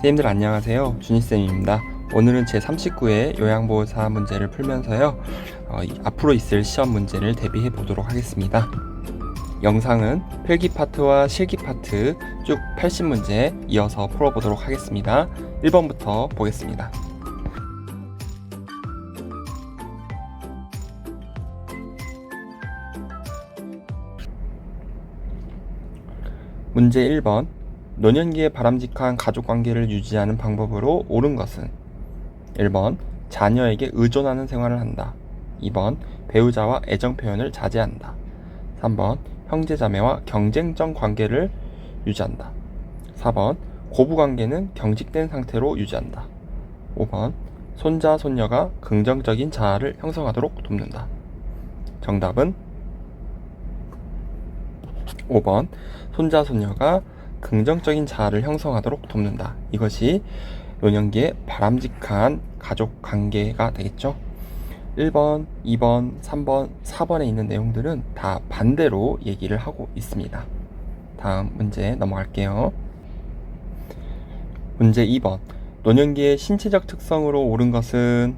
선생님들 안녕하세요. 준희쌤입니다. 오늘은 제39회 요양보호사 문제를 풀면서요. 앞으로 있을 시험 문제를 대비해 보도록 하겠습니다. 영상은 필기 파트와 실기 파트 쭉 80문제 이어서 풀어보도록 하겠습니다. 1번부터 보겠습니다. 문제 1번. 노년기에 바람직한 가족관계를 유지하는 방법으로 옳은 것은 1번 자녀에게 의존하는 생활을 한다. 2번 배우자와 애정 표현을 자제한다. 3번 형제자매와 경쟁적 관계를 유지한다. 4번 고부관계는 경직된 상태로 유지한다. 5번 손자, 손녀가 긍정적인 자아를 형성하도록 돕는다. 정답은 5번 손자, 손녀가 긍정적인 자아를 형성하도록 돕는다. 이것이 노년기에 바람직한 가족 관계가 되겠죠. 1번, 2번, 3번, 4번에 있는 내용들은 다 반대로 얘기를 하고 있습니다. 다음 문제 넘어갈게요. 문제 2번. 노년기의 신체적 특성으로 옳은 것은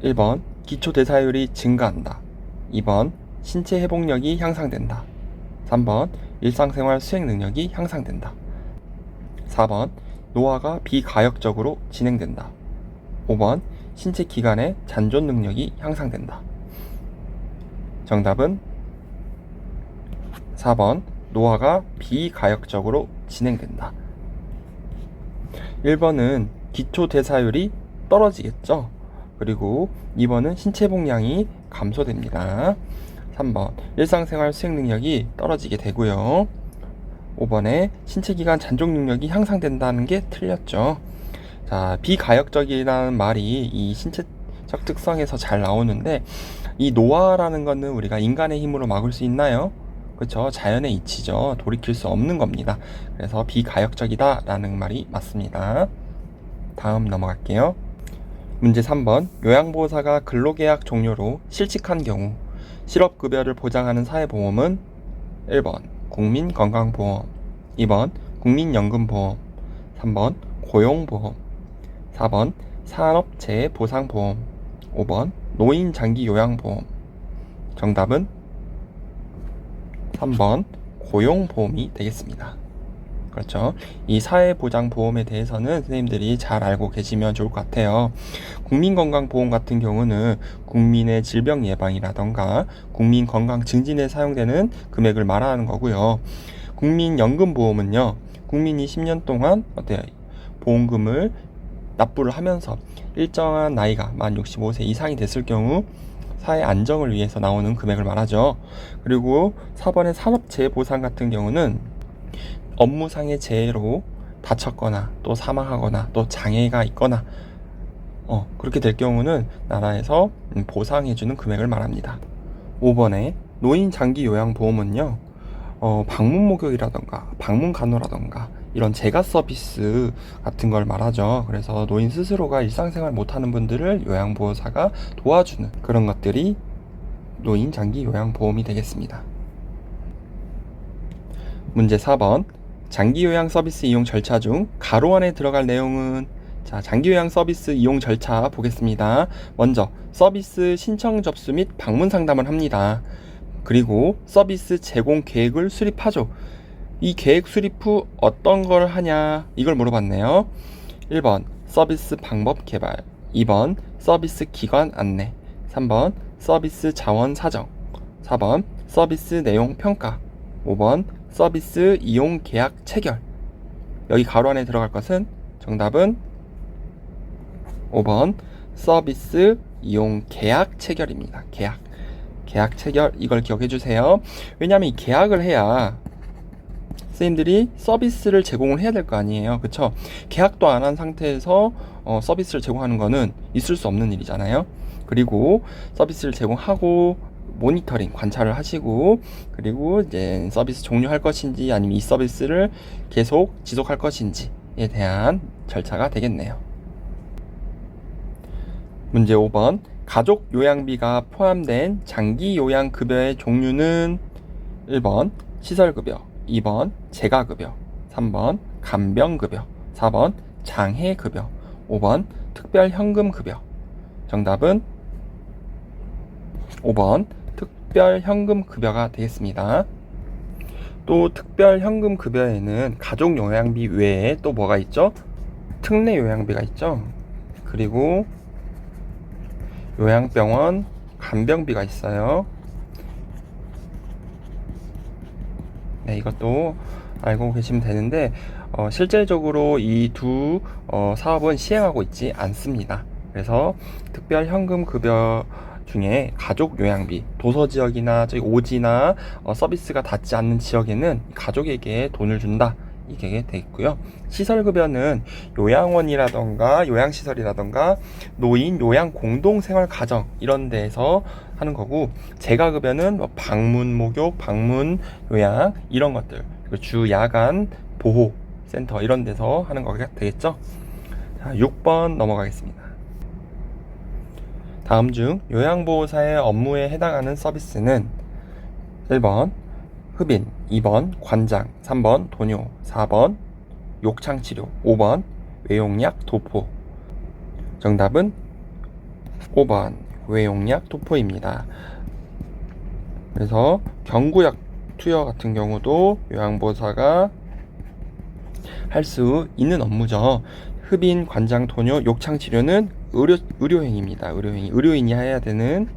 1번 기초대사율이 증가한다. 2번 신체 회복력이 향상된다. 3번 일상생활 수행 능력이 향상된다. 4번 노화가 비가역적으로 진행된다. 5번 신체 기관의 잔존 능력이 향상된다. 정답은 4번 노화가 비가역적으로 진행된다. 1번은 기초대사율이 떨어지겠죠. 그리고 2번은 신체 복량이 감소됩니다. 3번 일상생활 수행 능력이 떨어지게 되고요. 5번에 신체기관 잔존 능력이 향상된다는 게 틀렸죠. 자, 비가역적이라는 말이 이 신체적 특성에서 잘 나오는데 이 노화라는 거는 우리가 인간의 힘으로 막을 수 있나요? 그렇죠. 자연의 이치죠. 돌이킬 수 없는 겁니다. 그래서 비가역적이다라는 말이 맞습니다. 다음 넘어갈게요. 문제 3번. 요양보호사가 근로계약 종료로 실직한 경우 실업급여를 보장하는 사회보험은 1번 국민건강보험, 2번 국민연금보험, 3번 고용보험, 4번 산업재해보상보험, 5번 노인장기요양보험. 정답은 3번 고용보험이 되겠습니다. 그렇죠. 이 사회보장보험에 대해서는 선생님들이 잘 알고 계시면 좋을 것 같아요. 국민건강보험 같은 경우는 국민의 질병 예방이라던가 국민건강 증진에 사용되는 금액을 말하는 거고요. 국민연금보험은요, 국민이 10년 동안 보험금을 납부를 하면서 일정한 나이가 만 65세 이상이 됐을 경우 사회 안정을 위해서 나오는 금액을 말하죠. 그리고 4번의 산업재해보상 같은 경우는 업무상의 재해로 다쳤거나 또 사망하거나 또 장애가 있거나 그렇게 될 경우는 나라에서 보상해주는 금액을 말합니다. 5번에 노인장기요양보험은요, 방문 목욕이라던가 방문 간호라던가 이런 재가 서비스 같은 걸 말하죠. 그래서 노인 스스로가 일상생활 못하는 분들을 요양보호사가 도와주는 그런 것들이 노인장기요양보험이 되겠습니다. 문제 4번. 장기요양 서비스 이용 절차 중 가로 안에 들어갈 내용은, 자, 장기요양 서비스 이용 절차 보겠습니다. 먼저 서비스 신청 접수 및 방문 상담을 합니다. 그리고 서비스 제공 계획을 수립하죠. 이 계획 수립 후 어떤 걸 하냐, 이걸 물어봤네요. 1번 서비스 방법 개발, 2번 서비스 기관 안내, 3번 서비스 자원 사정, 4번 서비스 내용 평가, 5번 서비스 이용 계약 체결. 여기 가로 안에 들어갈 것은 정답은 5번 서비스 이용 계약 체결입니다. 계약 체결, 이걸 기억해 주세요. 왜냐하면 이 계약을 해야 선생님들이 서비스를 제공을 해야 될 거 아니에요. 그쵸? 계약도 안 한 상태에서 서비스를 제공하는 거는 있을 수 없는 일이잖아요. 그리고 서비스를 제공하고 모니터링, 관찰을 하시고, 그리고 이제 서비스 종료할 것인지 아니면 이 서비스를 계속 지속할 것인지에 대한 절차가 되겠네요. 문제 5번. 가족 요양비가 포함된 장기 요양급여의 종류는 1번 시설급여, 2번 재가급여, 3번 간병급여, 4번 장해급여, 5번 특별현금급여. 정답은 5번 특별현금급여가 되겠습니다. 또 특별현금급여에는 가족요양비 외에 또 뭐가 있죠? 특례요양비가 있죠. 그리고 요양병원 간병비가 있어요. 네, 이것도 알고 계시면 되는데 실질적으로 이 두 사업은 시행하고 있지 않습니다. 그래서 특별현금급여 중에 가족요양비, 도서지역이나 저희 오지나 서비스가 닿지 않는 지역에는 가족에게 돈을 준다, 이게 돼 있고요. 시설급여는 요양원이라던가 요양시설이라던가 노인 요양 공동생활가정 이런 데에서 하는 거고, 재가급여는 뭐 방문 목욕, 방문 요양 이런 것들, 그리고 주 야간 보호 센터 이런 데서 하는 거가 되겠죠. 자, 6번 넘어가겠습니다. 다음 중 요양보호사의 업무에 해당하는 서비스는 1번 흡인, 2번 관장, 3번 도뇨, 4번 욕창치료, 5번 외용약 도포. 정답은 5번 외용약 도포입니다. 그래서 경구약 투여 같은 경우도 요양보호사가 할 수 있는 업무죠. 흡인, 관장, 도뇨, 욕창치료는 의료행위입니다. 의료인이 해야 되는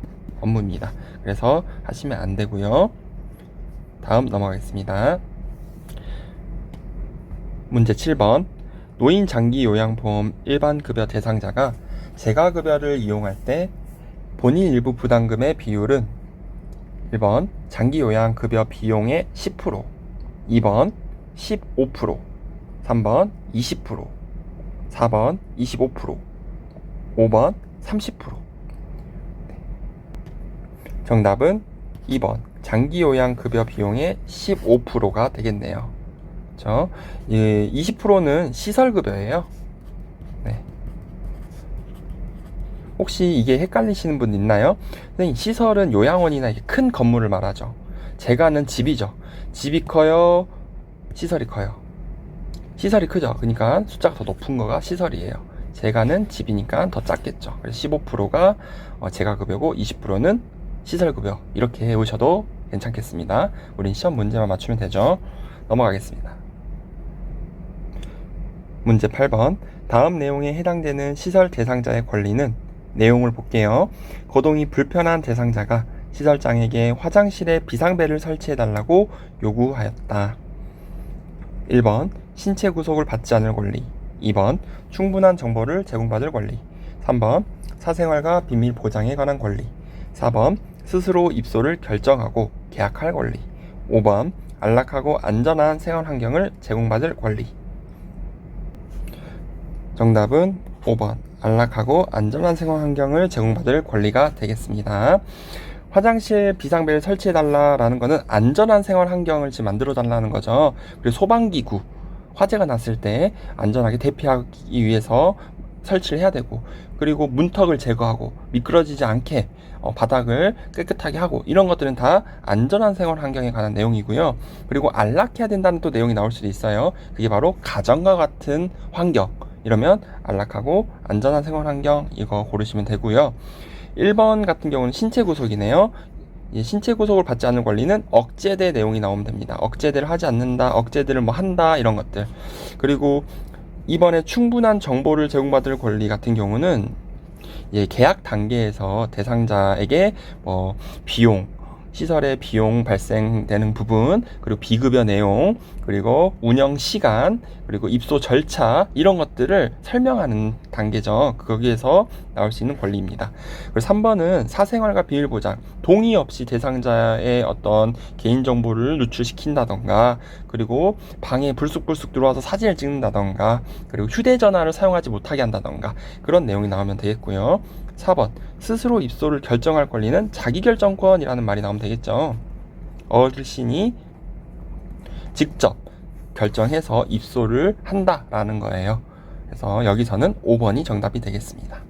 업무입니다. 그래서 하시면 안 되고요. 다음 넘어가겠습니다. 문제 7번. 노인 장기 요양보험 일반 급여 대상자가 재가급여를 이용할 때 본인 일부 부담금의 비율은 1번 장기 요양급여 비용의 10%, 2번 15%, 3번 20%, 4번 25%, 5번 30%. 정답은 2번 장기요양급여 비용의 15%가 되겠네요. 그렇죠? 20%는 시설급여예요. 네. 혹시 이게 헷갈리시는 분 있나요? 선생님, 시설은 요양원이나 이렇게 큰 건물을 말하죠. 재가는 집이죠. 집이 커요, 시설이 커요? 시설이 크죠. 그러니까 숫자가 더 높은 거가 시설이에요. 재가는 집이니까 더 작겠죠. 그래서 15%가 재가급여고 20%는 시설급여. 이렇게 해오셔도 괜찮겠습니다. 우린 시험 문제만 맞추면 되죠. 넘어가겠습니다. 문제 8번. 다음 내용에 해당되는 시설 대상자의 권리는, 내용을 볼게요. 거동이 불편한 대상자가 시설장에게 화장실에 비상벨을 설치해달라고 요구하였다. 1번 신체 구속을 받지 않을 권리, 2번 충분한 정보를 제공받을 권리, 3번 사생활과 비밀 보장에 관한 권리, 4번 스스로 입소를 결정하고 계약할 권리, 5번 안락하고 안전한 생활 환경을 제공받을 권리. 정답은 5번 안락하고 안전한 생활 환경을 제공받을 권리가 되겠습니다. 화장실 비상벨 설치해달라는 거는 안전한 생활 환경을 지금 만들어달라는 거죠. 그리고 소방기구, 화재가 났을 때 안전하게 대피하기 위해서 설치를 해야 되고, 그리고 문턱을 제거하고 미끄러지지 않게 바닥을 깨끗하게 하고, 이런 것들은 다 안전한 생활 환경에 관한 내용이고요. 그리고 안락해야 된다는 또 내용이 나올 수도 있어요. 그게 바로 가정과 같은 환경, 이러면 안락하고 안전한 생활 환경, 이거 고르시면 되고요. 1번 같은 경우는 신체 구속이네요. 신체 구속을 받지 않는 권리는 억제대 내용이 나오면 됩니다. 억제대를 하지 않는다, 억제대를 뭐 한다, 이런 것들. 그리고 2번에 충분한 정보를 제공받을 권리 같은 경우는 계약 단계에서 대상자에게 비용, 시설의 비용 발생되는 부분, 그리고 비급여 내용, 그리고 운영 시간, 그리고 입소 절차, 이런 것들을 설명하는 단계죠. 거기에서 나올 수 있는 권리입니다. 그리고 3번은 사생활과 비밀 보장, 동의 없이 대상자의 어떤 개인정보를 누출시킨다던가, 그리고 방에 불쑥불쑥 들어와서 사진을 찍는다던가, 그리고 휴대전화를 사용하지 못하게 한다던가, 그런 내용이 나오면 되겠고요. 4번 스스로 입소를 결정할 권리는 자기결정권이라는 말이 나오면 되겠죠. 어르신이 직접 결정해서 입소를 한다라는 거예요. 그래서 여기서는 5번이 정답이 되겠습니다.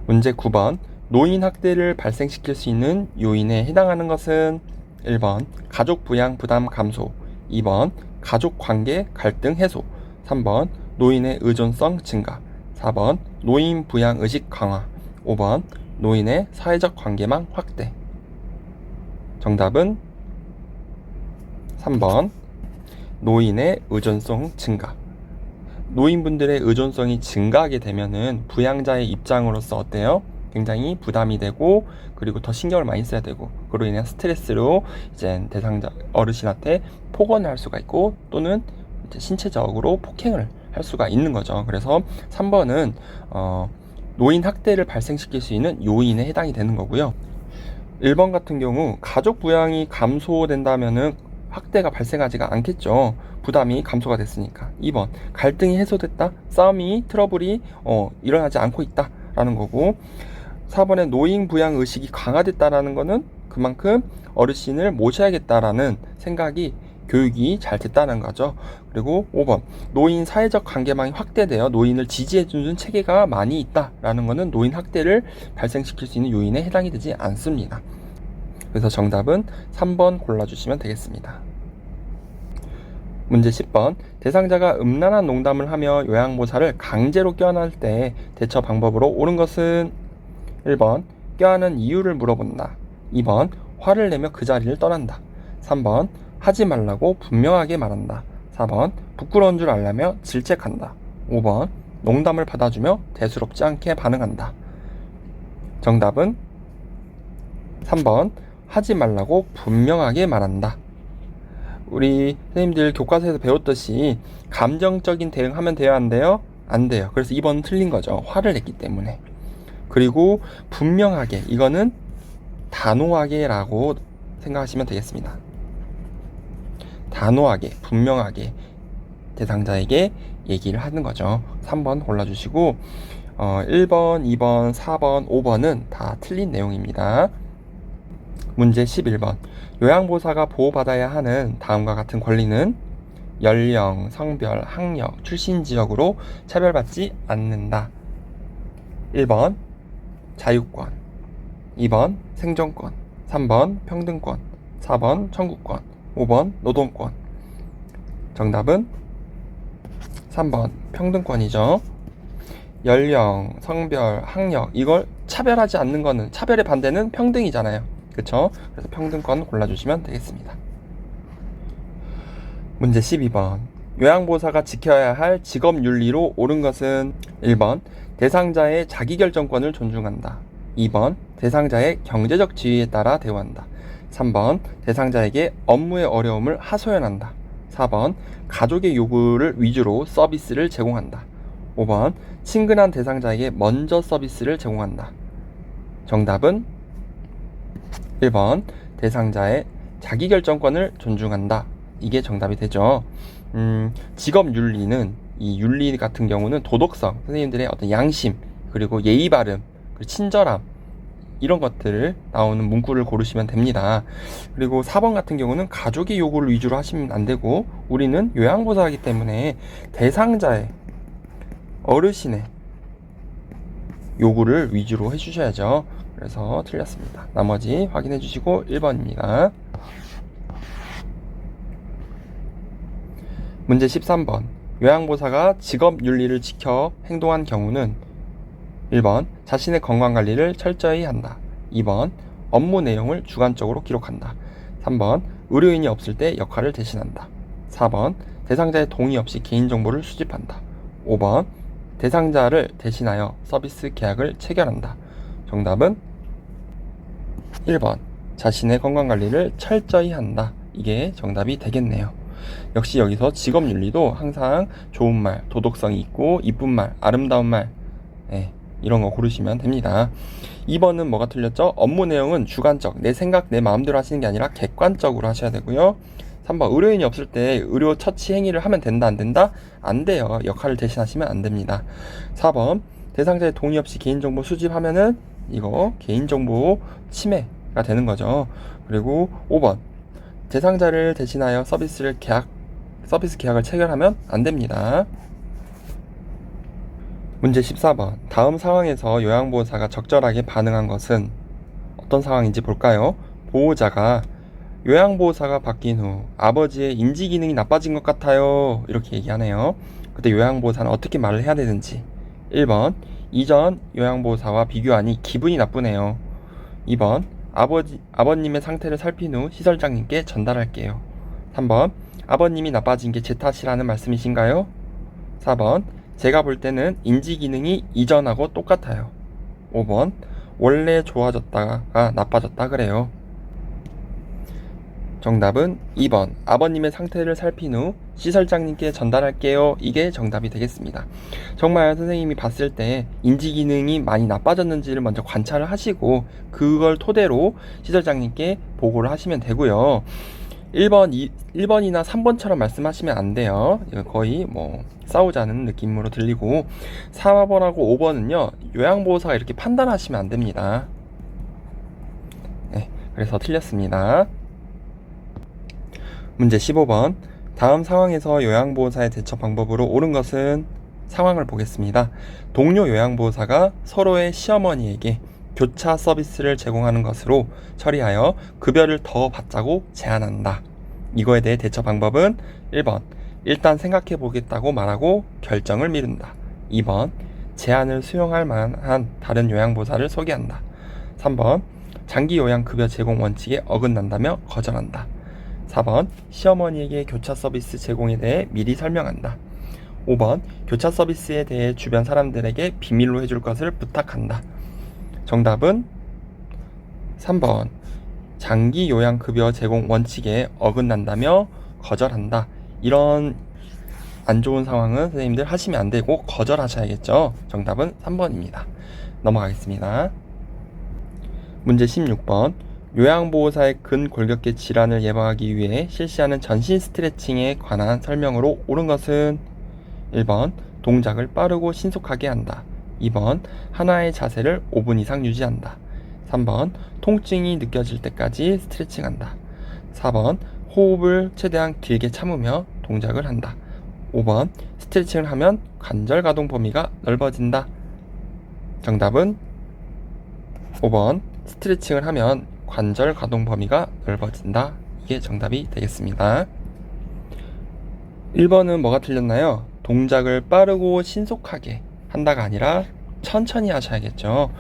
문제 9번. 노인 학대를 발생시킬 수 있는 요인에 해당하는 것은 1번 가족 부양 부담 감소, 2번 가족관계 갈등 해소, 3번 노인의 의존성 증가, 4번 노인 부양의식 강화, 5번 노인의 사회적 관계망 확대. 정답은 3번 노인의 의존성 증가. 노인분들의 의존성이 증가하게 되면은 부양자의 입장으로서 어때요? 굉장히 부담이 되고, 그리고 더 신경을 많이 써야 되고, 그로 인한 스트레스로 이제 대상자 어르신한테 폭언을 할 수가 있고, 또는 이제 신체적으로 폭행을 할 수가 있는 거죠. 그래서 3번은 노인 학대를 발생시킬 수 있는 요인에 해당이 되는 거고요. 1번 같은 경우 가족 부양이 감소된다면은 학대가 발생하지가 않겠죠. 부담이 감소가 됐으니까. 2번 갈등이 해소됐다, 싸움이 트러블이 일어나지 않고 있다 라는 거고, 4번에 노인 부양 의식이 강화됐다라는 거는 그만큼 어르신을 모셔야겠다라는 생각이, 교육이 잘 됐다는 거죠. 그리고 5번 노인 사회적 관계망이 확대되어 노인을 지지해주는 체계가 많이 있다라는 거는 노인 학대를 발생시킬 수 있는 요인에 해당이 되지 않습니다. 그래서 정답은 3번 골라주시면 되겠습니다. 문제 10번. 대상자가 음란한 농담을 하며 요양보살을 강제로 껴안을 때 대처 방법으로 옳은 것은 1번 껴안은 이유를 물어본다, 2번 화를 내며 그 자리를 떠난다, 3번 하지 말라고 분명하게 말한다, 4번 부끄러운 줄 알라며 질책한다, 5번 농담을 받아주며 대수롭지 않게 반응한다. 정답은 3번 하지 말라고 분명하게 말한다. 우리 선생님들 교과서에서 배웠듯이 감정적인 대응하면 돼요, 안 돼요? 안 돼요. 그래서 2번은 틀린 거죠. 화를 냈기 때문에. 그리고 분명하게, 이거는 단호하게 라고 생각하시면 되겠습니다. 단호하게, 분명하게 대상자에게 얘기를 하는 거죠. 3번 골라주시고 1번, 2번, 4번, 5번은 다 틀린 내용입니다. 문제 11번. 요양보호사가 보호받아야 하는 다음과 같은 권리는 연령, 성별, 학력, 출신 지역으로 차별받지 않는다. 1번 자유권, 2번 생존권, 3번 평등권, 4번 청구권, 5번 노동권. 정답은 3번 평등권이죠. 연령, 성별, 학력, 이걸 차별하지 않는 거는, 차별의 반대는 평등이잖아요. 그쵸? 그래서 평등권 골라주시면 되겠습니다. 문제 12번. 요양보호사가 지켜야 할 직업윤리로 옳은 것은 1번 대상자의 자기결정권을 존중한다, 2번 대상자의 경제적 지위에 따라 대우한다, 3번 대상자에게 업무의 어려움을 하소연한다, 4번 가족의 요구를 위주로 서비스를 제공한다, 5번 친근한 대상자에게 먼저 서비스를 제공한다. 정답은 1번 대상자의 자기결정권을 존중한다. 이게 정답이 되죠. 직업윤리는, 이 윤리 같은 경우는 도덕성, 선생님들의 어떤 양심, 그리고 예의 바름, 그리고 친절함, 이런 것들을 나오는 문구를 고르시면 됩니다. 그리고 4번 같은 경우는 가족의 요구를 위주로 하시면 안 되고, 우리는 요양보호사이기 때문에 대상자의, 어르신의 요구를 위주로 해주셔야죠. 그래서 틀렸습니다. 나머지 확인해 주시고 1번입니다. 문제 13번. 요양보호사가 직업윤리를 지켜 행동한 경우는 1번 자신의 건강관리를 철저히 한다, 2번 업무 내용을 주관적으로 기록한다, 3번 의료인이 없을 때 역할을 대신한다, 4번 대상자의 동의 없이 개인정보를 수집한다, 5번 대상자를 대신하여 서비스 계약을 체결한다. 정답은 1번 자신의 건강관리를 철저히 한다. 이게 정답이 되겠네요. 역시 여기서 직업윤리도 항상 좋은 말, 도덕성이 있고 이쁜 말, 아름다운 말, 이런 거 고르시면 됩니다. 2번은 뭐가 틀렸죠? 업무 내용은 주관적, 내 생각, 내 마음대로 하시는 게 아니라 객관적으로 하셔야 되고요. 3번 의료인이 없을 때 의료 처치 행위를 하면 된다, 안 된다? 안 돼요. 역할을 대신하시면 안 됩니다. 4번 대상자의 동의 없이 개인정보 수집하면은 이거 개인정보 침해가 되는 거죠. 그리고 5번 대상자를 대신하여 서비스 계약을 체결하면 안 됩니다. 문제 14번. 다음 상황에서 요양보호사가 적절하게 반응한 것은 어떤 상황인지 볼까요? 보호자가 요양보호사가 바뀐 후 아버지의 인지 기능이 나빠진 것 같아요. 이렇게 얘기하네요. 그때 요양보호사는 어떻게 말을 해야 되는지. 1번, 이전 요양보호사와 비교하니 기분이 나쁘네요. 2번, 아버님의 상태를 살핀 후 시설장님께 전달할게요. 3번, 아버님이 나빠진 게 제 탓이라는 말씀이신가요? 4번, 제가 볼 때는 인지 기능이 이전하고 똑같아요. 5번, 원래 좋아졌다가 나빠졌다 그래요. 정답은 2번, 아버님의 상태를 살핀 후 시설장님께 전달할게요. 이게 정답이 되겠습니다. 정말 선생님이 봤을 때 인지 기능이 많이 나빠졌는지를 먼저 관찰을 하시고 그걸 토대로 시설장님께 보고를 하시면 되고요. 1번이나 3번처럼 말씀하시면 안 돼요. 거의 싸우자는 느낌으로 들리고 4번하고 5번은요, 요양보호사가 이렇게 판단하시면 안 됩니다. 네, 그래서 틀렸습니다. 문제 15번. 다음 상황에서 요양보호사의 대처 방법으로 옳은 것은? 상황을 보겠습니다. 동료 요양보호사가 서로의 시어머니에게 교차 서비스를 제공하는 것으로 처리하여 급여를 더 받자고 제안한다. 이거에 대해 대처 방법은 1번, 일단 생각해 보겠다고 말하고 결정을 미룬다. 2번, 제안을 수용할 만한 다른 요양보호사를 소개한다. 3번, 장기 요양급여 제공 원칙에 어긋난다며 거절한다. 4번, 시어머니에게 교차 서비스 제공에 대해 미리 설명한다. 5번, 교차 서비스에 대해 주변 사람들에게 비밀로 해줄 것을 부탁한다. 정답은 3번, 장기 요양급여 제공 원칙에 어긋난다며 거절한다. 이런 안 좋은 상황은 선생님들 하시면 안 되고 거절하셔야겠죠. 정답은 3번입니다. 넘어가겠습니다. 문제 16번. 요양보호사의 근골격계 질환을 예방하기 위해 실시하는 전신 스트레칭에 관한 설명으로 옳은 것은? 1번, 동작을 빠르고 신속하게 한다. 2번, 하나의 자세를 5분 이상 유지한다. 3번, 통증이 느껴질 때까지 스트레칭한다. 4번, 호흡을 최대한 길게 참으며 동작을 한다. 5번, 스트레칭을 하면 관절 가동 범위가 넓어진다. 정답은 5번, 스트레칭을 하면 관절 가동 범위가 넓어진다. 이게 정답이 되겠습니다. 1번은 뭐가 틀렸나요? 동작을 빠르고 신속하게 한다가 아니라 천천히 하셔야겠죠.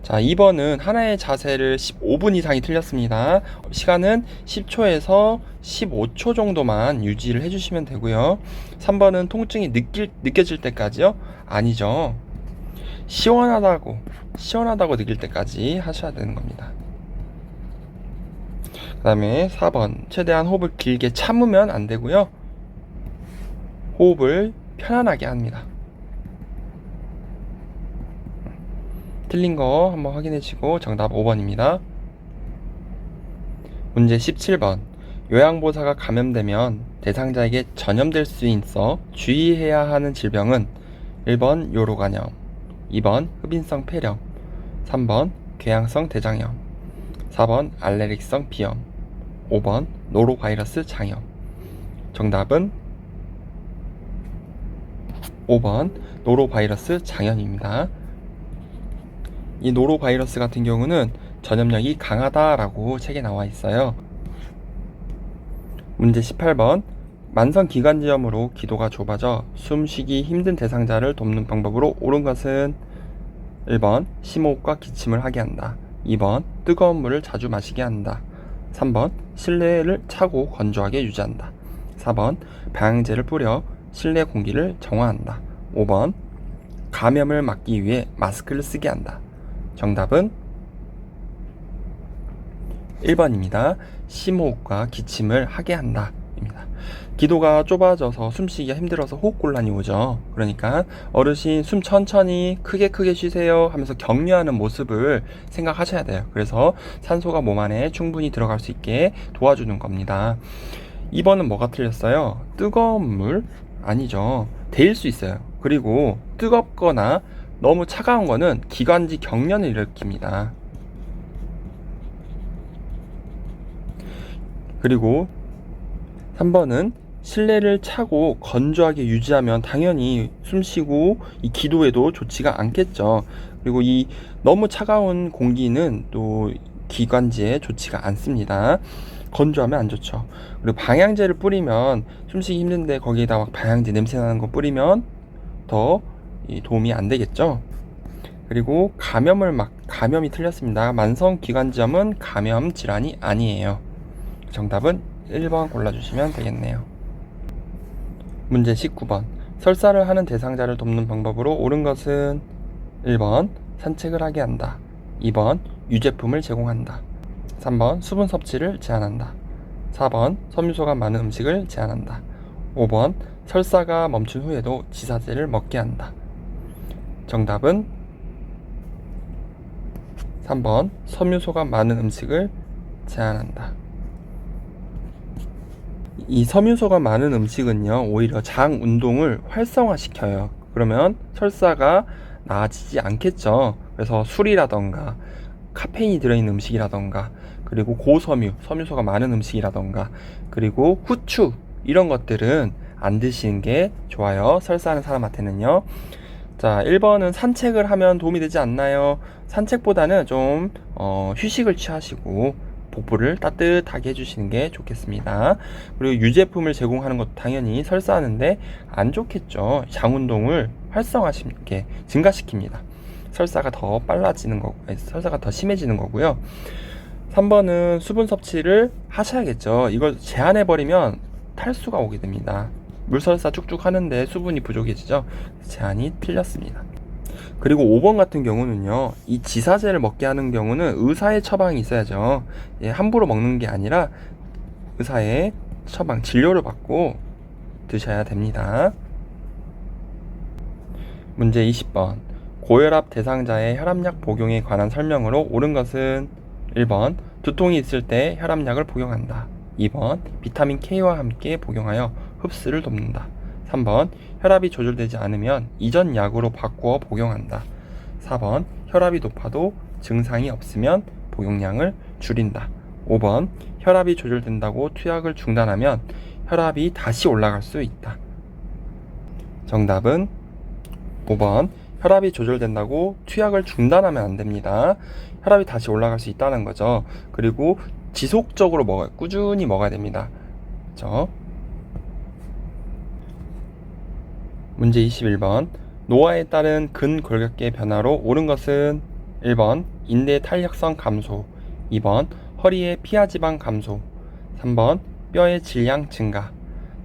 자, 2번은 하나의 자세를 15분 이상이 틀렸습니다. 시간은 10초에서 15초 정도만 유지를 해주시면 되고요. 3번은 통증이 느껴질 때까지요? 아니죠. 시원하다고 느낄 때까지 하셔야 되는 겁니다. 그 다음에 4번, 최대한 호흡을 길게 참으면 안 되고요. 호흡을 편안하게 합니다. 틀린 거 한번 확인해주시고 정답 5번입니다. 문제 17번. 요양보호사가 감염되면 대상자에게 전염될 수 있어 주의해야 하는 질병은? 1번 요로간염, 2번 흡인성 폐렴, 3번 궤양성 대장염, 4번 알레르기성 비염, 5번 노로바이러스 장염. 정답은 5번 노로바이러스 장염입니다. 이 노로바이러스 같은 경우는 전염력이 강하다라고 책에 나와 있어요. 문제 18번. 만성기관지염으로 기도가 좁아져 숨쉬기 힘든 대상자를 돕는 방법으로 옳은 것은? 1번 심호흡과 기침을 하게 한다. 2번 뜨거운 물을 자주 마시게 한다. 3번 실내를 차고 건조하게 유지한다. 4번 방향제를 뿌려 실내 공기를 정화한다. 5번 감염을 막기 위해 마스크를 쓰게 한다. 정답은 1번입니다. 심호흡과 기침을 하게 한다 입니다. 기도가 좁아져서 숨쉬기가 힘들어서 호흡곤란이 오죠. 그러니까 어르신 숨 천천히 크게 쉬세요 하면서 격려하는 모습을 생각하셔야 돼요. 그래서 산소가 몸 안에 충분히 들어갈 수 있게 도와주는 겁니다. 2번은 뭐가 틀렸어요? 뜨거운 물? 아니죠. 데일 수 있어요. 그리고 뜨겁거나 너무 차가운 거는 기관지 경련을 일으킵니다. 그리고 3번은 실내를 차고 건조하게 유지하면 당연히 숨쉬고 이 기도에도 좋지가 않겠죠. 그리고 이 너무 차가운 공기는 또 기관지에 좋지가 않습니다. 건조하면 안 좋죠. 그리고 방향제를 뿌리면 숨쉬기 힘든데 거기에다 막 방향제 냄새 나는 거 뿌리면 더 도움이 안 되겠죠. 그리고 감염이 틀렸습니다. 만성기관지염은 감염 질환이 아니에요. 정답은 1번 골라주시면 되겠네요. 문제 19번. 설사를 하는 대상자를 돕는 방법으로 옳은 것은 1번 산책을 하게 한다, 2번 유제품을 제공한다, 3번 수분 섭취를 제한한다, 4번 섬유소가 많은 음식을 제한한다, 5번 설사가 멈춘 후에도 지사제를 먹게 한다. 정답은 3번 섬유소가 많은 음식을 제한한다. 이 섬유소가 많은 음식은요, 오히려 장 운동을 활성화시켜요. 그러면 설사가 나아지지 않겠죠. 그래서 술이라던가 카페인이 들어있는 음식이라던가, 그리고 고섬유, 섬유소가 많은 음식이라던가, 그리고 후추, 이런 것들은 안 드시는 게 좋아요. 설사하는 사람한테는요. 자, 1번은 산책을 하면 도움이 되지 않나요? 산책보다는 좀 휴식을 취하시고 복부를 따뜻하게 해주시는 게 좋겠습니다. 그리고 유제품을 제공하는 것도 당연히 설사하는데 안 좋겠죠. 장 운동을 활성화시키게 증가시킵니다. 설사가 더 빨라지는 거고, 설사가 더 심해지는 거고요. 3번은 수분 섭취를 하셔야겠죠. 이걸 제한해버리면 탈수가 오게 됩니다. 물설사 쭉쭉 하는데 수분이 부족해지죠. 제한이 틀렸습니다. 그리고 5번 같은 경우는요, 이 지사제를 먹게 하는 경우는 의사의 처방이 있어야죠. 예, 함부로 먹는 게 아니라 의사의 처방, 진료를 받고 드셔야 됩니다. 문제 20번. 고혈압 대상자의 혈압약 복용에 관한 설명으로 옳은 것은 1번 두통이 있을 때 혈압약을 복용한다, 2번 비타민 K와 함께 복용하여 흡수를 돕는다, 3번 혈압이 조절되지 않으면 이전 약으로 바꾸어 복용한다, 4번 혈압이 높아도 증상이 없으면 복용량을 줄인다, 5번 혈압이 조절된다고 투약을 중단하면 혈압이 다시 올라갈 수 있다. 정답은 5번 혈압이 조절된다고 투약을 중단하면 안 됩니다. 혈압이 다시 올라갈 수 있다는 거죠. 그리고 지속적으로 먹어요. 꾸준히 먹어야 됩니다. 그렇죠? 문제 21번. 노화에 따른 근골격계 변화로 옳은 것은 1번 인대 탄력성 감소, 2번 허리의 피하지방 감소, 3번 뼈의 질량 증가,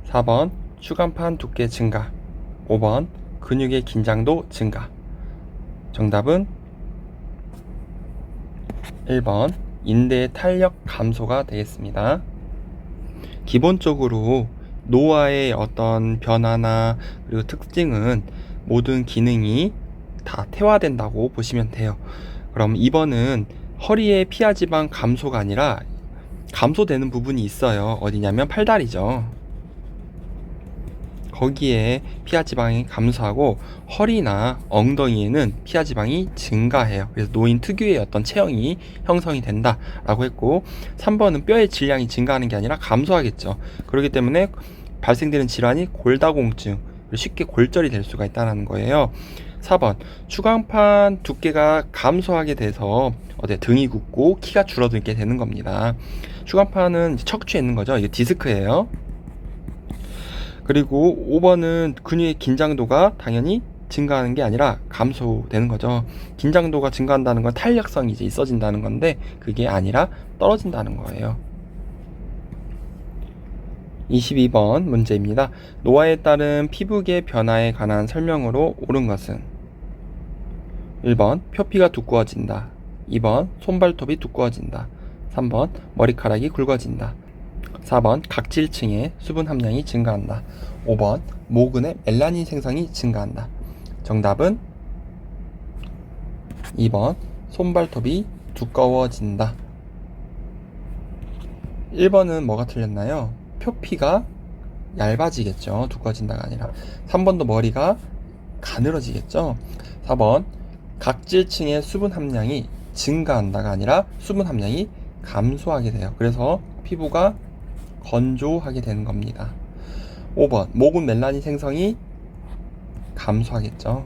4번 추간판 두께 증가, 5번 근육의 긴장도 증가. 정답은 1번 인대의 탄력 감소가 되겠습니다. 기본적으로 노화의 어떤 변화나 그리고 특징은 모든 기능이 다 퇴화된다고 보시면 돼요. 그럼 2번은 허리의 피하지방 감소가 아니라 감소되는 부분이 있어요. 어디냐면 팔다리죠. 거기에 피하지방이 감소하고 허리나 엉덩이에는 피하지방이 증가해요. 그래서 노인 특유의 어떤 체형이 형성이 된다라고 했고, 3번은 뼈의 질량이 증가하는 게 아니라 감소하겠죠. 그렇기 때문에 발생되는 질환이 골다공증, 쉽게 골절이 될 수가 있다는 거예요. 4번 추간판 두께가 감소하게 돼서 등이 굽고 키가 줄어들게 되는 겁니다. 추간판은 척추에 있는 거죠. 이게 디스크예요. 그리고 5번은 근육의 긴장도가 당연히 증가하는 게 아니라 감소되는 거죠. 긴장도가 증가한다는 건 탄력성이 이제 있어진다는 건데 그게 아니라 떨어진다는 거예요. 22번 문제입니다. 노화에 따른 피부계 변화에 관한 설명으로 옳은 것은 1번 표피가 두꺼워진다, 2번 손발톱이 두꺼워진다, 3번 머리카락이 굵어진다, 4번 각질층의 수분 함량이 증가한다, 5번 모근의 멜라닌 생성이 증가한다. 정답은 2번 손발톱이 두꺼워진다. 1번은 뭐가 틀렸나요? 표피가 얇아지겠죠. 두꺼워진다가 아니라. 3번도 머리가 가늘어지겠죠. 4번 각질층의 수분 함량이 증가한다가 아니라 수분 함량이 감소하게 돼요. 그래서 피부가 건조하게 되는 겁니다. 5번 모근 멜라닌 생성이 감소하겠죠.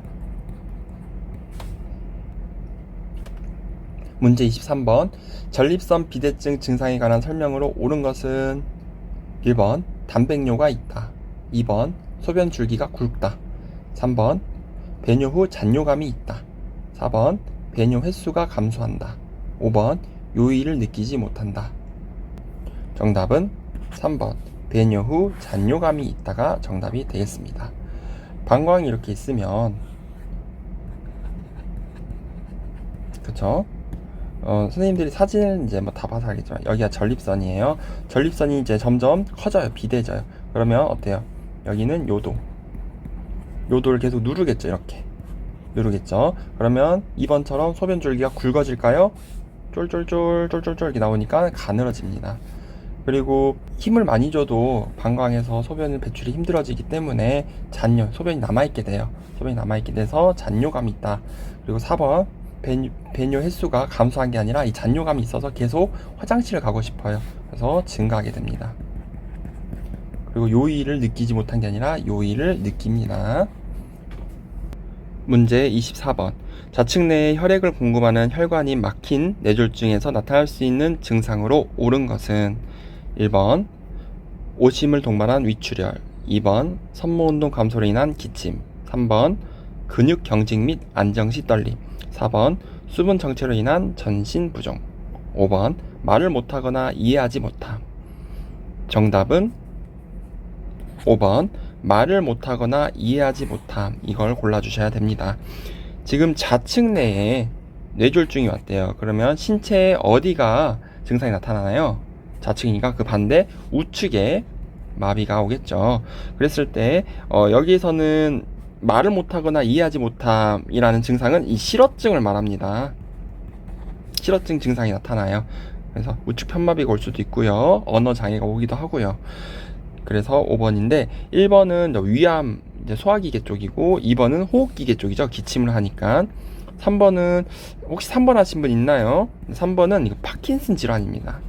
문제 23번. 전립선 비대증 증상에 관한 설명으로 옳은 것은 1번 단백뇨가 있다, 2번 소변 줄기가 굵다, 3번 배뇨 후 잔뇨감이 있다, 4번 배뇨 횟수가 감소한다, 5번 요일을 느끼지 못한다. 정답은 3번 배뇨 후 잔뇨감이 있다가 정답이 되겠습니다. 방광이 이렇게 있으면, 그쵸? 선생님들이 사진을 이제 뭐 다 봐서 알겠지만 여기가 전립선이에요. 전립선이 이제 점점 커져요. 비대져요. 그러면 어때요? 여기는 요도를 계속 누르겠죠. 이렇게 누르겠죠. 그러면 2번처럼 소변 줄기가 굵어질까요? 쫄쫄쫄 이렇게 나오니까 가늘어집니다. 그리고 힘을 많이 줘도 방광에서 소변을 배출이 힘들어지기 때문에 잔뇨, 소변이 남아있게 돼요. 소변이 남아있게 돼서 잔뇨감이 있다. 그리고 4번 배뇨 횟수가 감소한 게 아니라 이 잔뇨감이 있어서 계속 화장실을 가고 싶어요. 그래서 증가하게 됩니다. 그리고 요일을 느끼지 못한 게 아니라 요일을 느낍니다. 문제 24번. 좌측 내에 혈액을 공급하는 혈관이 막힌 뇌졸중에서 나타날 수 있는 증상으로 옳은 것은 1번 오심을 동반한 위출혈, 2번 섬모운동 감소로 인한 기침, 3번 근육 경직 및 안정시 떨림, 4번 수분 정체로 인한 전신 부종, 5번 말을 못하거나 이해하지 못함. 정답은 5번 말을 못하거나 이해하지 못함. 이걸 골라주셔야 됩니다. 지금 좌측 내에 뇌졸중이 왔대요. 그러면 신체의 어디가 증상이 나타나나요? 좌측이니까 그 반대 우측에 마비가 오겠죠. 그랬을 때 여기에서는 말을 못하거나 이해하지 못함이라는 증상은 이 실어증을 말합니다. 실어증 증상이 나타나요. 그래서 우측 편마비가 올 수도 있고요. 언어 장애가 오기도 하고요. 그래서 5번인데 1번은 위암, 이제 소화기계 쪽이고 2번은 호흡기계 쪽이죠. 기침을 하니까. 3번은 혹시 3번 하신 분 있나요? 3번은 이거 파킨슨 질환입니다.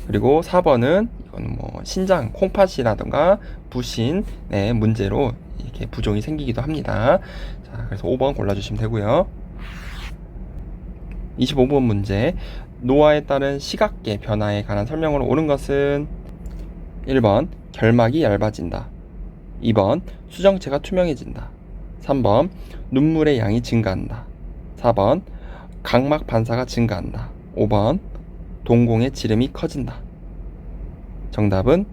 그리고 4번은 이건 뭐 신장 콩팥이라던가 부신의 문제로 이렇게 부종이 생기기도 합니다. 자, 그래서 5번 골라주시면 되고요. 25번 문제. 노화에 따른 시각계 변화에 관한 설명으로 옳은 것은 1번 결막이 얇아진다, 2번 수정체가 투명해진다, 3번 눈물의 양이 증가한다, 4번 각막 반사가 증가한다, 5번 동공의 지름이 커진다. 정답은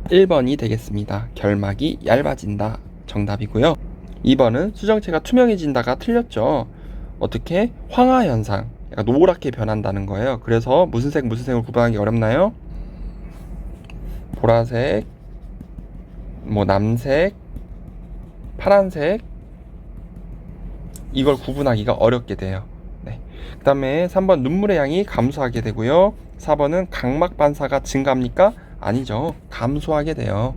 1번이 되겠습니다. 결막이 얇아진다. 정답이고요. 2번은 수정체가 투명해진다가 틀렸죠. 어떻게? 황화현상, 약간 노랗게 변한다는 거예요. 그래서 무슨 색을 구분하기 어렵나요? 보라색, 뭐 남색, 파란색, 이걸 구분하기가 어렵게 돼요. 네. 그 다음에 3번 눈물의 양이 감소하게 되고요. 4번은 각막 반사가 증가합니까? 아니죠. 감소하게 돼요.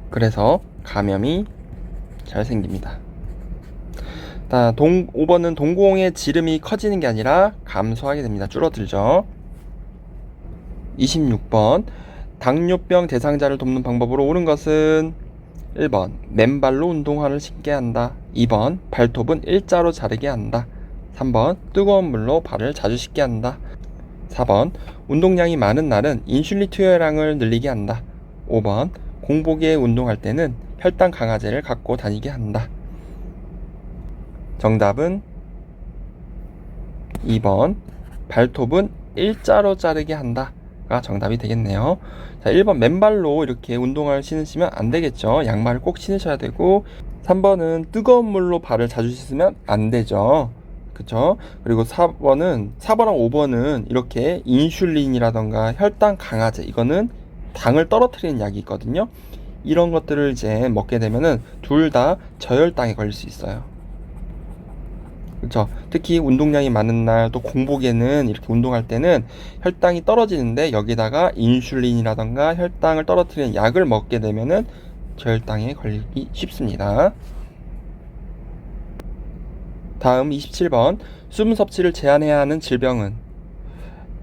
그래서 감염이 잘 생깁니다. 5번은 동공의 지름이 커지는 게 아니라 감소하게 됩니다. 줄어들죠. 26번. 당뇨병 대상자를 돕는 방법으로 옳은 것은 1번 맨발로 운동화를 신게 한다, 2번 발톱은 일자로 자르게 한다, 3번 뜨거운 물로 발을 자주 씻게 한다, 4번 운동량이 많은 날은 인슐린 투여량을 늘리게 한다, 5번 공복에 운동할 때는 혈당 강화제를 갖고 다니게 한다. 정답은 2번 발톱은 일자로 자르게 한다가 정답이 되겠네요. 자, 1번 맨발로 이렇게 운동화를 신으시면 안 되겠죠. 양말을 꼭 신으셔야 되고, 3번은 뜨거운 물로 발을 자주 씻으면 안 되죠. 그쵸? 그리고 4번랑 5번은 이렇게 인슐린이라던가 혈당 강화제, 이거는 당을 떨어뜨리는 약이 있거든요. 이런 것들을 이제 먹게 되면은 둘 다 저혈당에 걸릴 수 있어요. 그렇죠. 특히 운동량이 많은 날, 또 공복에는 이렇게 운동할 때는 혈당이 떨어지는데 여기다가 인슐린이라던가 혈당을 떨어뜨리는 약을 먹게 되면은 저혈당에 걸리기 쉽습니다. 다음 27번. 수분 섭취를 제한해야 하는 질병은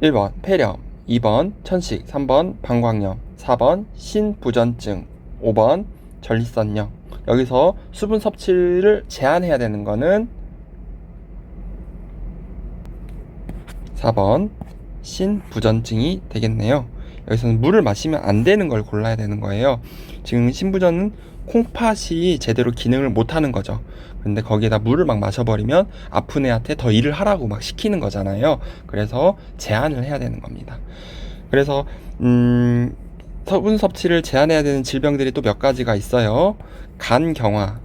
1번 폐렴, 2번 천식, 3번 방광염, 4번 신부전증, 5번 전립선염. 여기서 수분 섭취를 제한해야 되는 거는 4번 신부전증이 되겠네요. 여기서는 물을 마시면 안 되는 걸 골라야 되는 거예요. 지금 신부전은 콩팥이 제대로 기능을 못 하는 거죠. 근데 거기에다 물을 막 마셔버리면 아픈 애한테 더 일을 하라고 막 시키는 거잖아요. 그래서 제한을 해야 되는 겁니다. 그래서 서분 섭취를 제한해야 되는 질병들이 또 몇 가지가 있어요. 간경화,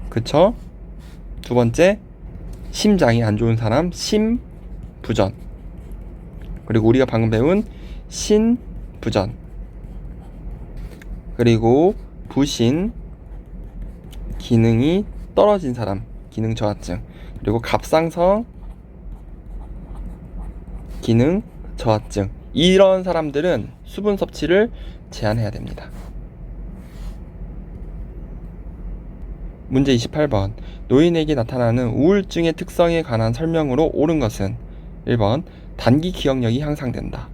그쵸? 두 번째, 심장이 안 좋은 사람 심부전, 그리고 우리가 방금 배운 신부전, 그리고 부신, 기능이 떨어진 사람 기능 저하증, 그리고 갑상선 기능 저하증, 이런 사람들은 수분 섭취를 제한해야 됩니다. 문제 28번. 노인에게 나타나는 우울증의 특성에 관한 설명으로 옳은 것은 1번 단기 기억력이 향상된다.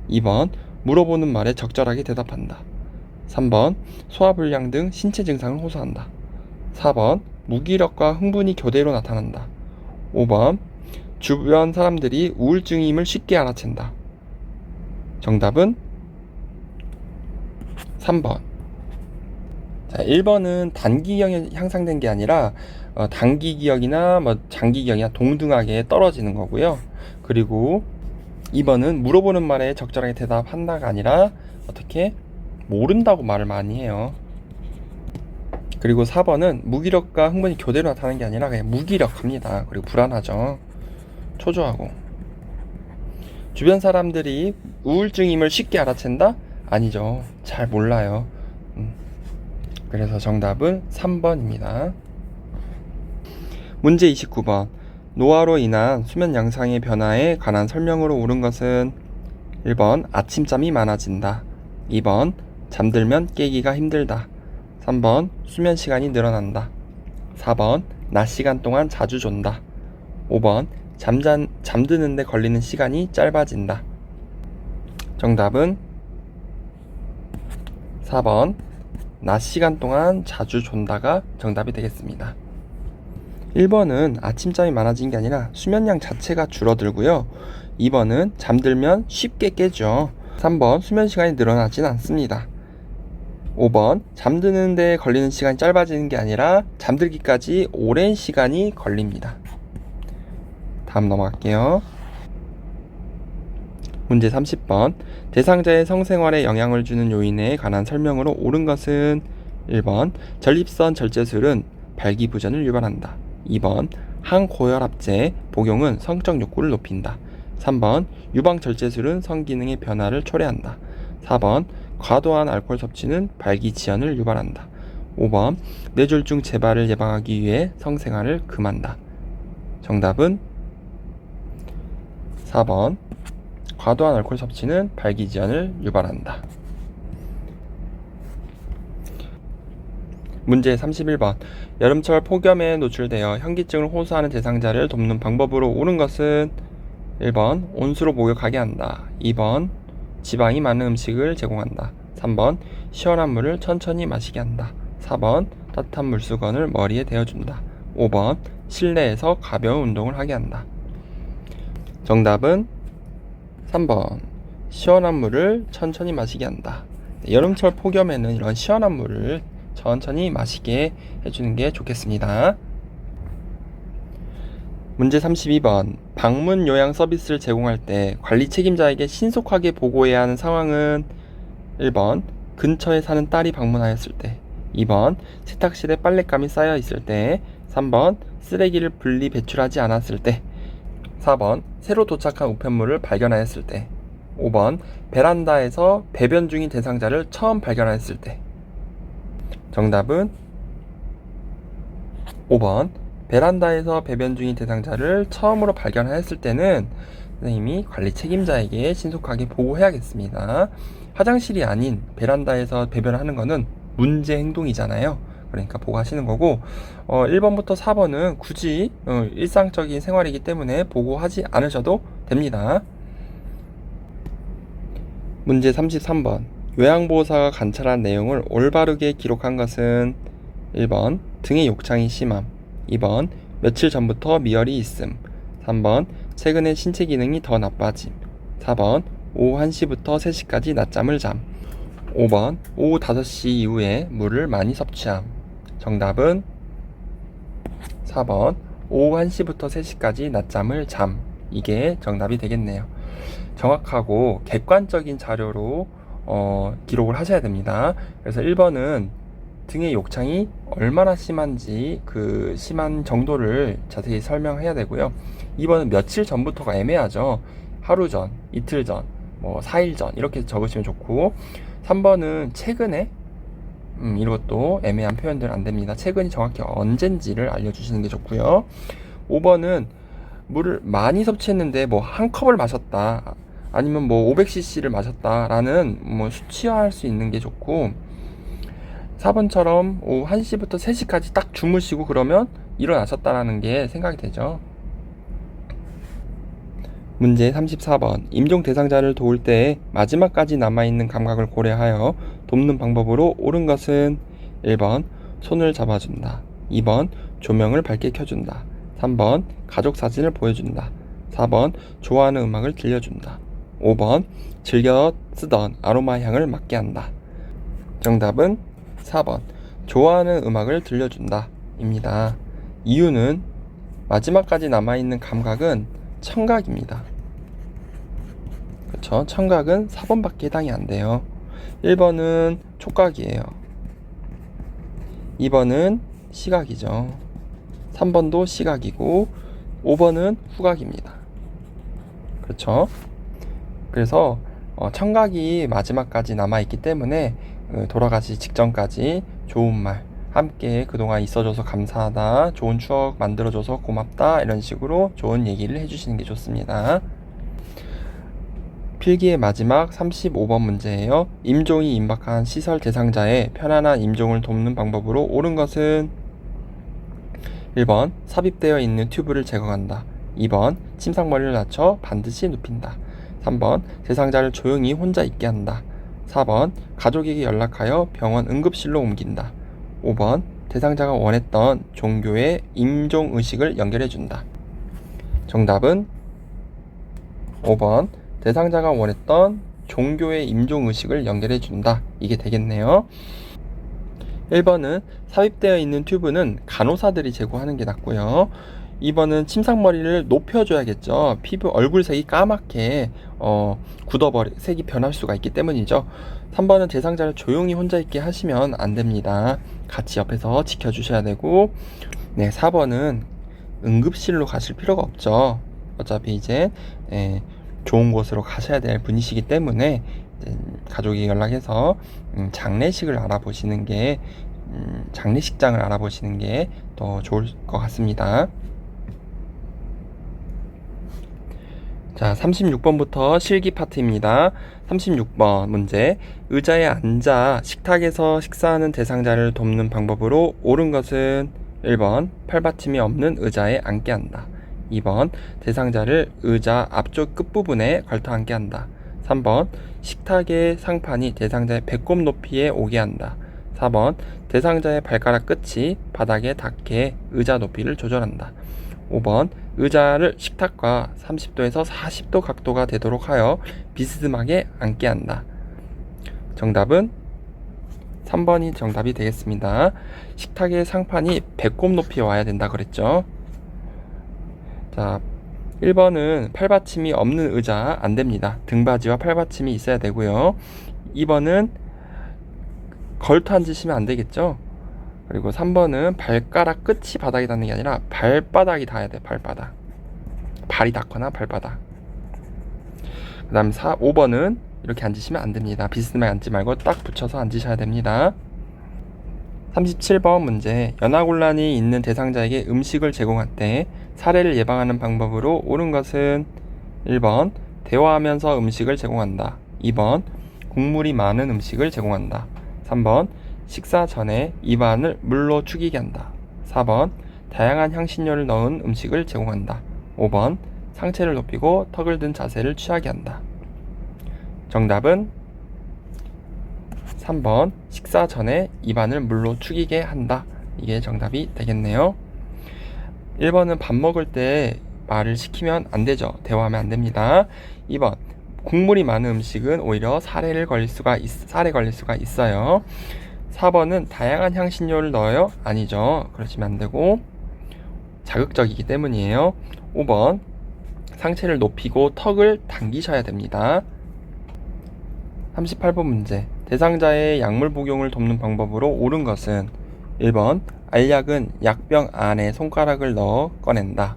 2번 물어보는 말에 적절하게 대답한다. 3번 소화불량 등 신체 증상을 호소한다. 4번 무기력과 흥분이 교대로 나타난다. 5번 주변 사람들이 우울증임을 쉽게 알아챈다. 정답은 3번. 자, 1번은 단기 기억이 향상된 게 아니라 단기 기억이나 장기 기억이나 동등하게 떨어지는 거고요. 그리고 2번은 물어보는 말에 적절하게 대답한다가 아니라 어떻게 모른다고 말을 많이 해요. 그리고 4번은 무기력과 흥분이 교대로 나타나는 게 아니라 그냥 무기력합니다. 그리고 불안하죠. 초조하고. 주변 사람들이 우울증임을 쉽게 알아챈다? 아니죠. 잘 몰라요. 그래서 정답은 3번입니다. 문제 29번. 노화로 인한 수면 양상의 변화에 관한 설명으로 옳은 것은 1번 아침잠이 많아진다. 2번 잠들면 깨기가 힘들다. 3번 수면 시간이 늘어난다. 4번 낮 시간 동안 자주 존다. 5번 잠드는데 걸리는 시간이 짧아진다. 정답은 4번 낮 시간 동안 자주 존다가 정답이 되겠습니다. 1번은 아침잠이 많아진 게 아니라 수면량 자체가 줄어들고요. 2번은 잠들면 쉽게 깨죠. 3번 수면 시간이 늘어나진 않습니다. 5번 잠드는 데 걸리는 시간이 짧아지는 게 아니라 잠들기까지 오랜 시간이 걸립니다. 다음 넘어갈게요. 문제 30번. 대상자의 성생활에 영향을 주는 요인에 관한 설명으로 옳은 것은 1번 전립선 절제술은 발기부전을 유발한다. 2번 항고혈압제 복용은 성적 욕구를 높인다. 3번 유방절제술은 성기능의 변화를 초래한다. 4번 과도한 알코올 섭취는 발기지연을 유발한다. 5번 뇌졸중 재발을 예방하기 위해 성생활을 금한다. 정답은 4번 과도한 알코올 섭취는 발기지연을 유발한다. 문제 31번. 여름철 폭염에 노출되어 현기증을 호소하는 대상자를 돕는 방법으로 옳은 것은 1번 온수로 목욕하게 한다. 2번 지방이 많은 음식을 제공한다. 3번 시원한 물을 천천히 마시게 한다. 4번 따뜻한 물수건을 머리에 대어준다. 5번 실내에서 가벼운 운동을 하게 한다. 정답은 3번 시원한 물을 천천히 마시게 한다. 여름철 폭염에는 이런 시원한 물을 천천히 마시게 해주는 게 좋겠습니다. 문제 32번. 방문 요양 서비스를 제공할 때 관리 책임자에게 신속하게 보고해야 하는 상황은 1번 근처에 사는 딸이 방문하였을 때, 2번 세탁실에 빨랫감이 쌓여 있을 때, 3번 쓰레기를 분리 배출하지 않았을 때, 4번 새로 도착한 우편물을 발견하였을 때, 5번 베란다에서 배변 중인 대상자를 처음 발견하였을 때. 정답은 5번 베란다에서 배변 중인 대상자를 처음으로 발견하였을 때는 선생님이 관리 책임자에게 신속하게 보고해야겠습니다. 화장실이 아닌 베란다에서 배변하는 거는 문제 행동이잖아요. 그러니까 보고하시는 거고 1번부터 4번은 굳이 일상적인 생활이기 때문에 보고하지 않으셔도 됩니다. 문제 33번. 요양보호사가 관찰한 내용을 올바르게 기록한 것은 1번 등의 욕창이 심함, 2번 며칠 전부터 미열이 있음, 3번 최근에 신체 기능이 더 나빠짐. 4번 오후 1시부터 3시까지 낮잠을 잠. 5번 오후 5시 이후에 물을 많이 섭취함. 정답은 4번 오후 1시부터 3시까지 낮잠을 잠. 이게 정답이 되겠네요. 정확하고 객관적인 자료로 기록을 하셔야 됩니다. 그래서 1번은 등의 욕창이 얼마나 심한지 그 심한 정도를 자세히 설명해야 되고요. 2번은 며칠 전부터가 애매하죠. 하루 전, 이틀 전, 뭐 4일 전 이렇게 적으시면 좋고, 3번은 최근에 이것도 애매한 표현들 안 됩니다. 최근이 정확히 언젠지를 알려주시는 게 좋고요. 5번은 물을 많이 섭취했는데 뭐 한 컵을 마셨다, 아니면 뭐 500cc를 마셨다라는 뭐 수치화할 수 있는 게 좋고, 4번처럼 오후 1시부터 3시까지 딱 주무시고 그러면 일어나셨다라는 게 생각이 되죠. 문제 34번. 임종 대상자를 도울 때 마지막까지 남아있는 감각을 고려하여 돕는 방법으로 옳은 것은 1번 손을 잡아준다, 2번 조명을 밝게 켜준다, 3번 가족 사진을 보여준다, 4번 좋아하는 음악을 들려준다, 5번 즐겨 쓰던 아로마 향을 맡게 한다. 정답은 4번 좋아하는 음악을 들려준다 입니다. 이유는 마지막까지 남아있는 감각은 청각입니다. 그렇죠? 청각은 4번밖에 해당이 안 돼요. 1번은 촉각이에요. 2번은 시각이죠. 3번도 시각이고 5번은 후각입니다. 그렇죠? 그래서 청각이 마지막까지 남아있기 때문에 돌아가시 직전까지 좋은 말, 함께 그동안 있어줘서 감사하다, 좋은 추억 만들어줘서 고맙다, 이런 식으로 좋은 얘기를 해주시는 게 좋습니다. 필기의 마지막 35번 문제예요. 임종이 임박한 시설 대상자의 편안한 임종을 돕는 방법으로 옳은 것은 1번 삽입되어 있는 튜브를 제거한다, 2번 침상머리를 낮춰 반드시 눕힌다, 3번 대상자를 조용히 혼자 있게 한다, 4번 가족에게 연락하여 병원 응급실로 옮긴다, 5번 대상자가 원했던 종교의 임종의식을 연결해준다. 정답은 5번 대상자가 원했던 종교의 임종의식을 연결해준다. 이게 되겠네요. 1번은 삽입되어 있는 튜브는 간호사들이 제공하는 게 낫고요. 2번은 침상머리를 높여줘야겠죠. 피부 얼굴색이 까맣게 색이 변할 수가 있기 때문이죠. 3번은 대상자를 조용히 혼자 있게 하시면 안 됩니다. 같이 옆에서 지켜주셔야 되고, 네, 4번은 응급실로 가실 필요가 없죠. 어차피 이제 좋은 곳으로 가셔야 될 분이시기 때문에 가족이 연락해서 장례식을 알아보시는 게 장례식장을 알아보시는 게 더 좋을 것 같습니다. 자, 36번부터 실기 파트입니다. 36번 문제. 의자에 앉아 식탁에서 식사하는 대상자를 돕는 방법으로 옳은 것은 1번 팔받침이 없는 의자에 앉게 한다, 2번 대상자를 의자 앞쪽 끝부분에 걸터 앉게 한다, 3번 식탁의 상판이 대상자의 배꼽 높이에 오게 한다, 4번 대상자의 발가락 끝이 바닥에 닿게 의자 높이를 조절한다, 5번 의자를 식탁과 30도에서 40도 각도가 되도록 하여 비스듬하게 앉게 한다. 정답은 3번이 정답이 되겠습니다. 식탁의 상판이 배꼽 높이에 와야 된다 그랬죠. 자, 1번은 팔받침이 없는 의자 안 됩니다. 등받이와 팔받침이 있어야 되고요. 2번은 걸터 앉으시면 안 되겠죠. 그리고 3번은 발가락 끝이 바닥에 닿는 게 아니라 발바닥이 닿아야 돼. 발바닥. 발이 닿거나 발바닥. 그 다음 5번은 이렇게 앉으시면 안 됩니다. 비스듬하게 앉지 말고 딱 붙여서 앉으셔야 됩니다. 37번 문제. 연하곤란이 있는 대상자에게 음식을 제공할 때 사례를 예방하는 방법으로 옳은 것은 1번 대화하면서 음식을 제공한다, 2번 국물이 많은 음식을 제공한다, 3번 식사 전에 입안을 물로 축이게 한다, 4번 다양한 향신료를 넣은 음식을 제공한다, 5번 상체를 높이고 턱을 든 자세를 취하게 한다. 정답은 3번 식사 전에 입안을 물로 축이게 한다. 이게 정답이 되겠네요. 1번은 밥 먹을 때 말을 시키면 안 되죠. 대화하면 안 됩니다. 2번, 국물이 많은 음식은 오히려 살에 걸릴 수가 있어요. 4번은 다양한 향신료를 넣어요? 아니죠. 그러시면 안 되고 자극적이기 때문이에요. 5번, 상체를 높이고 턱을 당기셔야 됩니다. 38번 문제. 대상자의 약물 복용을 돕는 방법으로 옳은 것은 1번, 알약은 약병 안에 손가락을 넣어 꺼낸다.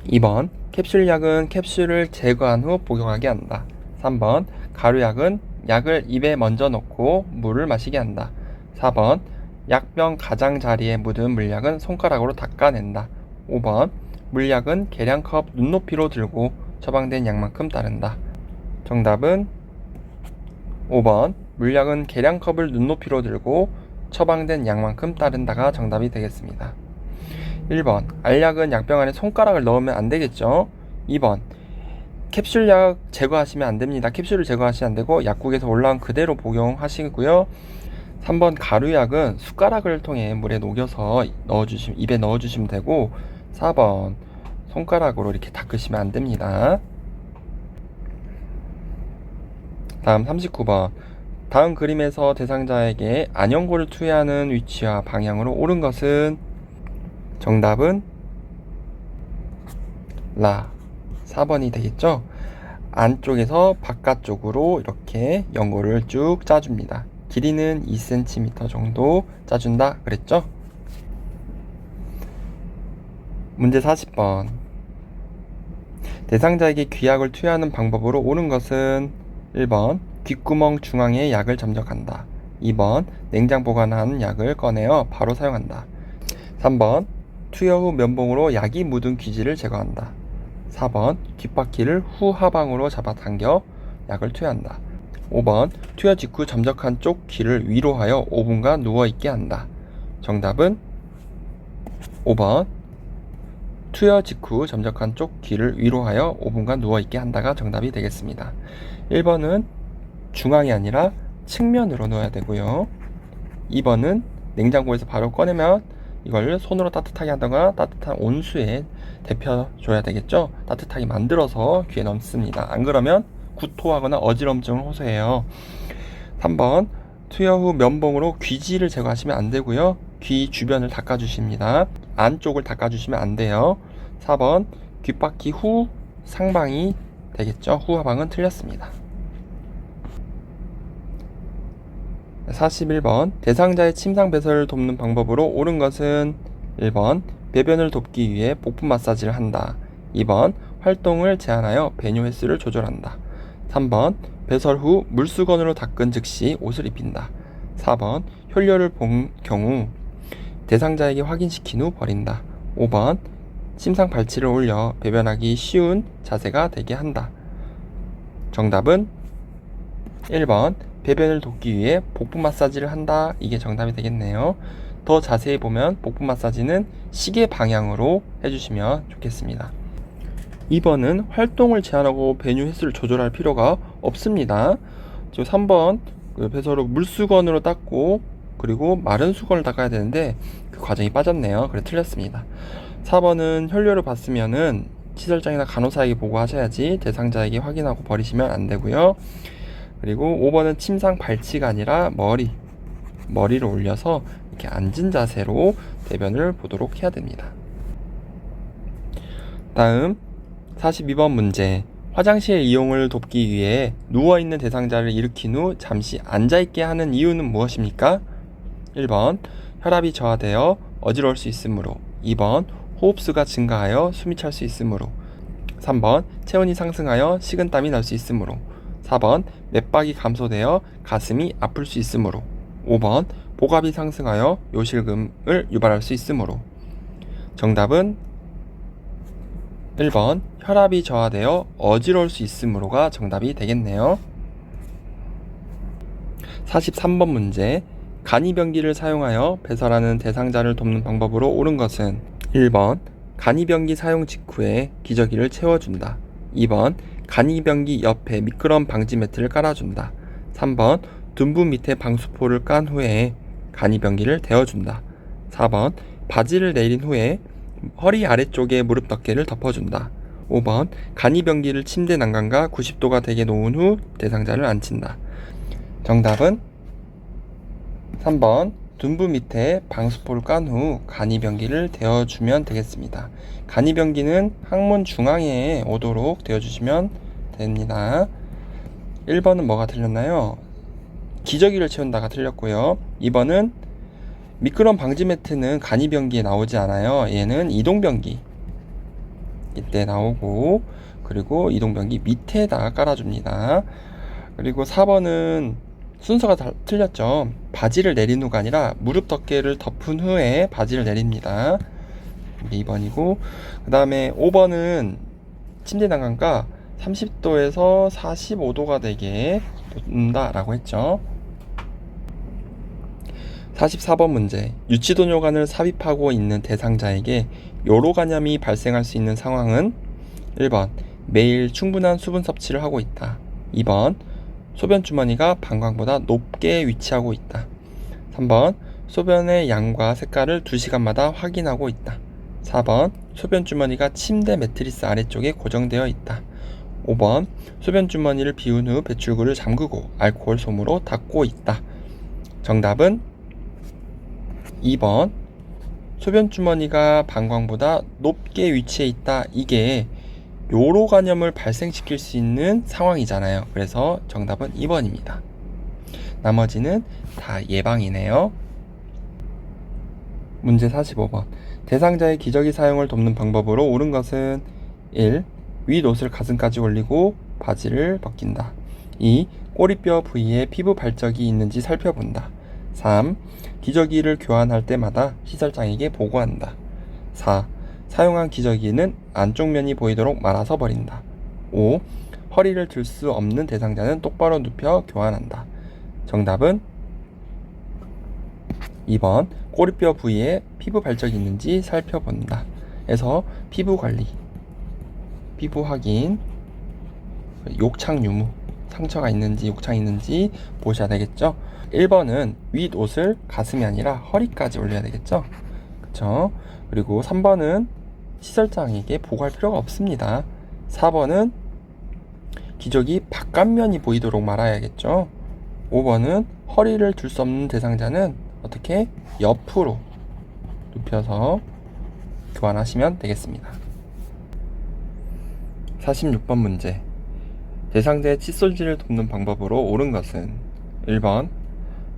2번, 캡슐약은 캡슐을 제거한 후 복용하게 한다. 3번, 가루약은 약을 입에 먼저 넣고 물을 마시게 한다. 4번, 약병 가장자리에 묻은 물약은 손가락으로 닦아낸다. 5번, 물약은 계량컵 눈높이로 들고 처방된 약만큼 따른다. 정답은 5번, 물약은 계량컵을 눈높이로 들고 처방된 약만큼 따른다가 정답이 되겠습니다. 1번, 알약은 약병 안에 손가락을 넣으면 안 되겠죠. 2번, 캡슐약 제거하시면 안 됩니다. 캡슐을 제거하시면 안 되고 약국에서 올라온 그대로 복용하시고요. 3번, 가루약은 숟가락을 통해 물에 녹여서 입에 넣어주시면 되고 4번, 손가락으로 이렇게 닦으시면 안 됩니다. 다음 39번. 다음 그림에서 대상자에게 안연고를 투여하는 위치와 방향으로 옳은 것은 정답은 4번이 되겠죠. 안쪽에서 바깥쪽으로 이렇게 연고를 쭉 짜줍니다. 길이는 2cm 정도 짜준다 그랬죠. 문제 40번. 대상자에게 귀약을 투여하는 방법으로 옳은 것은 1번, 귓구멍 중앙에 약을 점적한다. 2번, 냉장 보관한 약을 꺼내어 바로 사용한다. 3번, 투여 후 면봉으로 약이 묻은 귀지를 제거한다. 4번, 귓바퀴를 후하방으로 잡아당겨 약을 투여한다. 5번, 투여 직후 점적한 쪽 귀를 위로 하여 5분간 누워있게 한다. 정답은 5번, 투여 직후 점적한 쪽 귀를 위로 하여 5분간 누워있게 한다가 정답이 되겠습니다. 1번은 중앙이 아니라 측면으로 넣어야 되고요. 2번은 냉장고에서 바로 꺼내면 이걸 손으로 따뜻하게 하다가 따뜻한 온수에 데펴줘야 되겠죠. 따뜻하게 만들어서 귀에 넣습니다. 안 그러면 구토하거나 어지럼증을 호소해요. 3번, 투여 후 면봉으로 귀지를 제거하시면 안 되고요. 귀 주변을 닦아주십니다. 안쪽을 닦아주시면 안 돼요. 4번, 귓바퀴 후 상방이 되겠죠. 후하방은 틀렸습니다. 41번, 대상자의 침상 배설을 돕는 방법으로 옳은 것은 1번, 배변을 돕기 위해 복부 마사지를 한다. 2번, 활동을 제한하여 배뇨 횟수를 조절한다. 3번, 배설 후 물수건으로 닦은 즉시 옷을 입힌다. 4번, 혈뇨를 본 경우 대상자에게 확인시킨 후 버린다. 5번, 침상 발치를 올려 배변하기 쉬운 자세가 되게 한다. 정답은 1번, 배변을 돕기 위해 복부 마사지를 한다. 이게 정답이 되겠네요. 더 자세히 보면 복부 마사지는 시계 방향으로 해주시면 좋겠습니다. 2번은 활동을 제한하고 배뇨 횟수를 조절할 필요가 없습니다. 지금 3번 배설 후 물수건으로 닦고 그리고 마른 수건을 닦아야 되는데 그 과정이 빠졌네요. 그래 틀렸습니다. 4번은 혈뇨를 봤으면은 치설장이나 간호사에게 보고하셔야지 대상자에게 확인하고 버리시면 안 되고요. 그리고 5번은 침상 발치가 아니라 머리를 올려서 이렇게 앉은 자세로 대변을 보도록 해야 됩니다. 다음 42번 문제. 화장실 이용을 돕기 위해 누워있는 대상자를 일으킨 후 잠시 앉아있게 하는 이유는 무엇입니까? 1번, 혈압이 저하되어 어지러울 수 있으므로. 2번, 호흡수가 증가하여 숨이 찰 수 있으므로. 3번, 체온이 상승하여 식은땀이 날 수 있으므로. 4번, 맥박이 감소되어 가슴이 아플 수 있으므로. 5번, 복압이 상승하여 요실금을 유발할 수 있으므로. 정답은 1번, 혈압이 저하되어 어지러울 수 있으므로가 정답이 되겠네요. 43번 문제. 간이병기를 사용하여 배설하는 대상자를 돕는 방법으로 옳은 것은 1번, 간이병기 사용 직후에 기저귀를 채워준다. 2번, 간이병기 옆에 미끄럼 방지 매트를 깔아준다. 3번, 둔부 밑에 방수포를 깐 후에 간이병기를 대어준다. 4번, 바지를 내린 후에 허리 아래쪽에 무릎 덮개를 덮어준다. 5번 간이병기를 침대 난간과 90도가 되게 놓은 후 대상자를 앉힌다. 정답은 3번 둔부 밑에 방수포를 깐 후 간이병기를 대어주면 되겠습니다. 간이병기는 항문 중앙에 오도록 대어주시면 됩니다. 1번은 뭐가 틀렸나요? 기저귀를 채운다가 틀렸고요. 2번은 미끄럼 방지 매트는 간이병기에 나오지 않아요. 얘는 이동병기 이때 나오고, 그리고 이동병기 밑에다 깔아줍니다. 그리고 4번은 순서가 틀렸죠. 바지를 내린 후가 아니라 무릎 덮개를 덮은 후에 바지를 내립니다. 이게 2번이고, 그 다음에 5번은 침대 난간가 30도에서 45도가 되게 놓는다 라고 했죠. 44번 문제. 유치도뇨관을 삽입하고 있는 대상자에게 요로간염이 발생할 수 있는 상황은 1번 매일 충분한 수분 섭취를 하고 있다. 2번 소변 주머니가 방광보다 높게 위치하고 있다. 3번 소변의 양과 색깔을 2시간마다 확인하고 있다. 4번 소변 주머니가 침대 매트리스 아래쪽에 고정되어 있다. 5번 소변 주머니를 비운 후 배출구를 잠그고 알코올 솜으로 닦고 있다. 정답은 2번 소변 주머니가 방광보다 높게 위치해 있다. 이게 요로간염을 발생시킬 수 있는 상황이잖아요. 그래서 정답은 2번입니다. 나머지는 다 예방이네요. 문제 45번. 대상자의 기저귀 사용을 돕는 방법으로 옳은 것은 1. 윗옷을 가슴까지 올리고 바지를 벗긴다. 2. 꼬리뼈 부위에 피부 발적이 있는지 살펴본다. 3. 기저귀를 교환할 때마다 시설장에게 보고한다. 4. 사용한 기저귀는 안쪽 면이 보이도록 말아서 버린다. 5. 허리를 들 수 없는 대상자는 똑바로 눕혀 교환한다. 정답은 2번 꼬리뼈 부위에 피부 발적이 있는지 살펴본다. 에서 피부 관리, 피부 확인, 욕창 유무, 상처가 있는지 욕창이 있는지 보셔야 되겠죠. 1번은 윗옷을 가슴이 아니라 허리까지 올려야 되겠죠. 그쵸? 그리고 3번은 시설장에게 보고할 필요가 없습니다. 4번은 기저귀 바깥면이 보이도록 말아야겠죠. 5번은 허리를 들 수 없는 대상자는 어떻게? 옆으로 눕혀서 교환하시면 되겠습니다. 46번 문제. 대상자의 칫솔질을 돕는 방법으로 옳은 것은 1번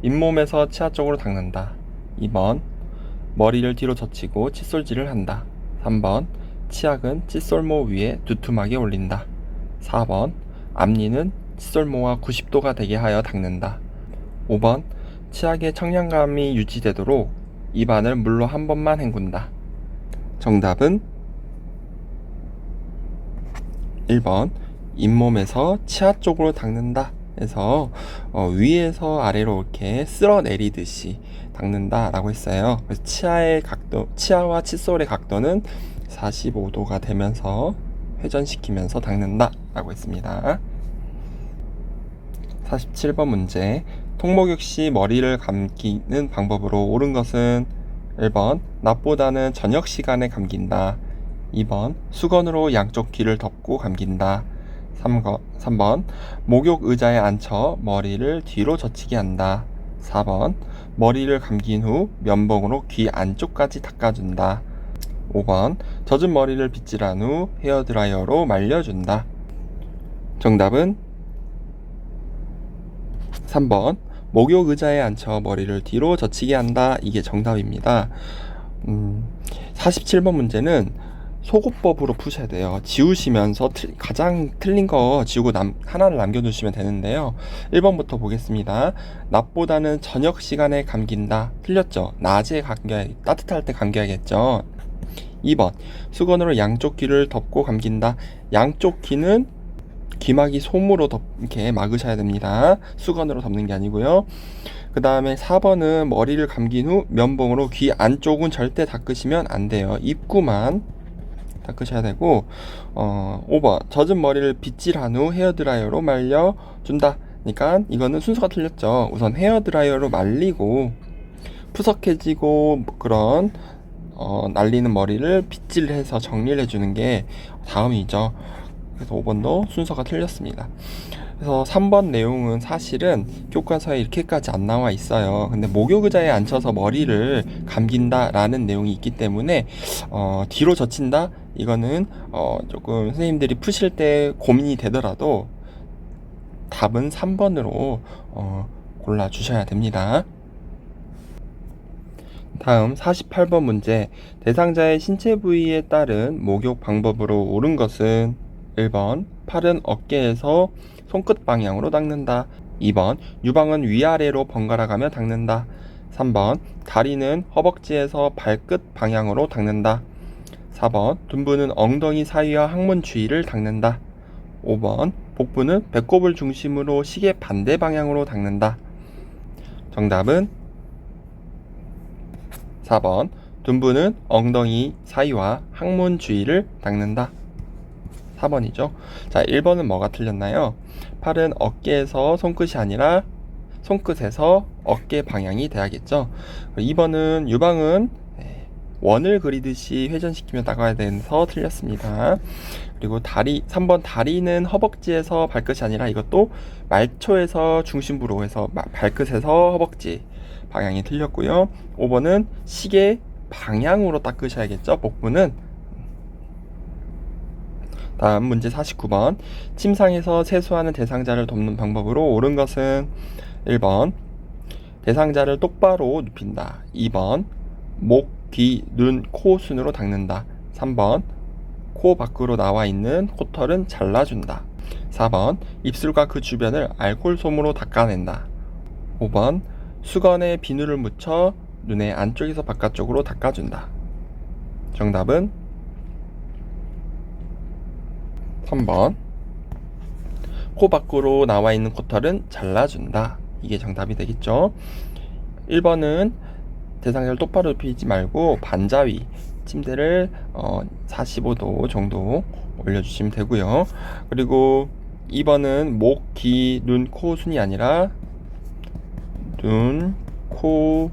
잇몸에서 치아 쪽으로 닦는다. 2번 머리를 뒤로 젖히고 칫솔질을 한다. 3번 치약은 칫솔모 위에 두툼하게 올린다. 4번 앞니는 칫솔모와 90도가 되게 하여 닦는다. 5번 치약의 청량감이 유지되도록 입안을 물로 한 번만 헹군다. 정답은 1번 잇몸에서 치아 쪽으로 닦는다 해서 위에서 아래로 이렇게 쓸어내리듯이 닦는다 라고 했어요. 그래서 치아의 각도, 치아와 칫솔의 각도는 45도가 되면서 회전시키면서 닦는다 라고 했습니다. 47번 문제. 통목욕 시 머리를 감기는 방법으로 옳은 것은 1번 낮보다는 저녁 시간에 감긴다. 2번 수건으로 양쪽 귀를 덮고 감긴다. 3번 목욕 의자에 앉혀 머리를 뒤로 젖히게 한다. 4번 머리를 감긴 후 면봉으로 귀 안쪽까지 닦아준다. 5번 젖은 머리를 빗질한 후 헤어드라이어로 말려준다. 정답은 3번 목욕 의자에 앉혀 머리를 뒤로 젖히게 한다. 이게 정답입니다. 47번 문제는 소고법으로 푸셔야 돼요. 지우시면서 가장 틀린 거 지우고 하나를 남겨두시면 되는데요. 1번부터 보겠습니다. 낮보다는 저녁 시간에 감긴다. 틀렸죠? 낮에 따뜻할 때 감겨야겠죠. 2번 수건으로 양쪽 귀를 덮고 감긴다. 양쪽 귀는 귀마개 솜으로 이렇게 막으셔야 됩니다. 수건으로 덮는 게 아니고요. 그 다음에 4번은 머리를 감긴 후 면봉으로 귀 안쪽은 절대 닦으시면 안 돼요. 입구만 닦으셔야 되고, 5번 젖은 머리를 빗질한 후 헤어드라이어로 말려준다. 그러니까 이거는 순서가 틀렸죠. 우선 헤어드라이어로 말리고 푸석해지고 그런 날리는 머리를 빗질해서 정리를 해주는 게 다음이죠. 그래서 5번도 순서가 틀렸습니다. 그래서 3번 내용은 사실은 교과서에 이렇게까지 안 나와 있어요. 근데 목욕 의자에 앉혀서 머리를 감긴다 라는 내용이 있기 때문에 뒤로 젖힌다? 이거는 조금 선생님들이 푸실 때 고민이 되더라도 답은 3번으로 골라주셔야 됩니다. 다음 48번 문제. 대상자의 신체 부위에 따른 목욕 방법으로 옳은 것은 1번 팔은 어깨에서 손끝 방향으로 닦는다. 2번 유방은 위아래로 번갈아 가며 닦는다. 3번 다리는 허벅지에서 발끝 방향으로 닦는다. 4번 둔부는 엉덩이 사이와 항문 주위를 닦는다. 5번 복부는 배꼽을 중심으로 시계 반대 방향으로 닦는다. 정답은 4번 둔부는 엉덩이 사이와 항문 주위를 닦는다. 4번이죠. 자, 1번은 뭐가 틀렸나요? 팔은 어깨에서 손끝이 아니라 손끝에서 어깨 방향이 돼야겠죠. 2번은 유방은 원을 그리듯이 회전시키며 나가야 돼서 틀렸습니다. 그리고 3번 다리는 허벅지에서 발끝이 아니라 이것도 말초에서 중심부로 해서 발끝에서 허벅지 방향이 틀렸고요. 5번은 시계 방향으로 닦으셔야겠죠. 복부는. 다음 문제 49번. 침상에서 세수하는 대상자를 돕는 방법으로 옳은 것은 1번 대상자를 똑바로 눕힌다. 2번 목, 귀, 눈, 코 순으로 닦는다. 3번 코 밖으로 나와 있는 코털은 잘라준다. 4번 입술과 그 주변을 알코올 솜으로 닦아낸다. 5번 수건에 비누를 묻혀 눈의 안쪽에서 바깥쪽으로 닦아준다. 정답은 3번 코 밖으로 나와 있는 코털은 잘라준다. 이게 정답이 되겠죠. 1번은 대상자를 똑바로 눕히지 말고 반자위 침대를 45도 정도 올려주시면 되고요. 그리고 2번은 목, 귀, 눈, 코 순이 아니라 눈, 코,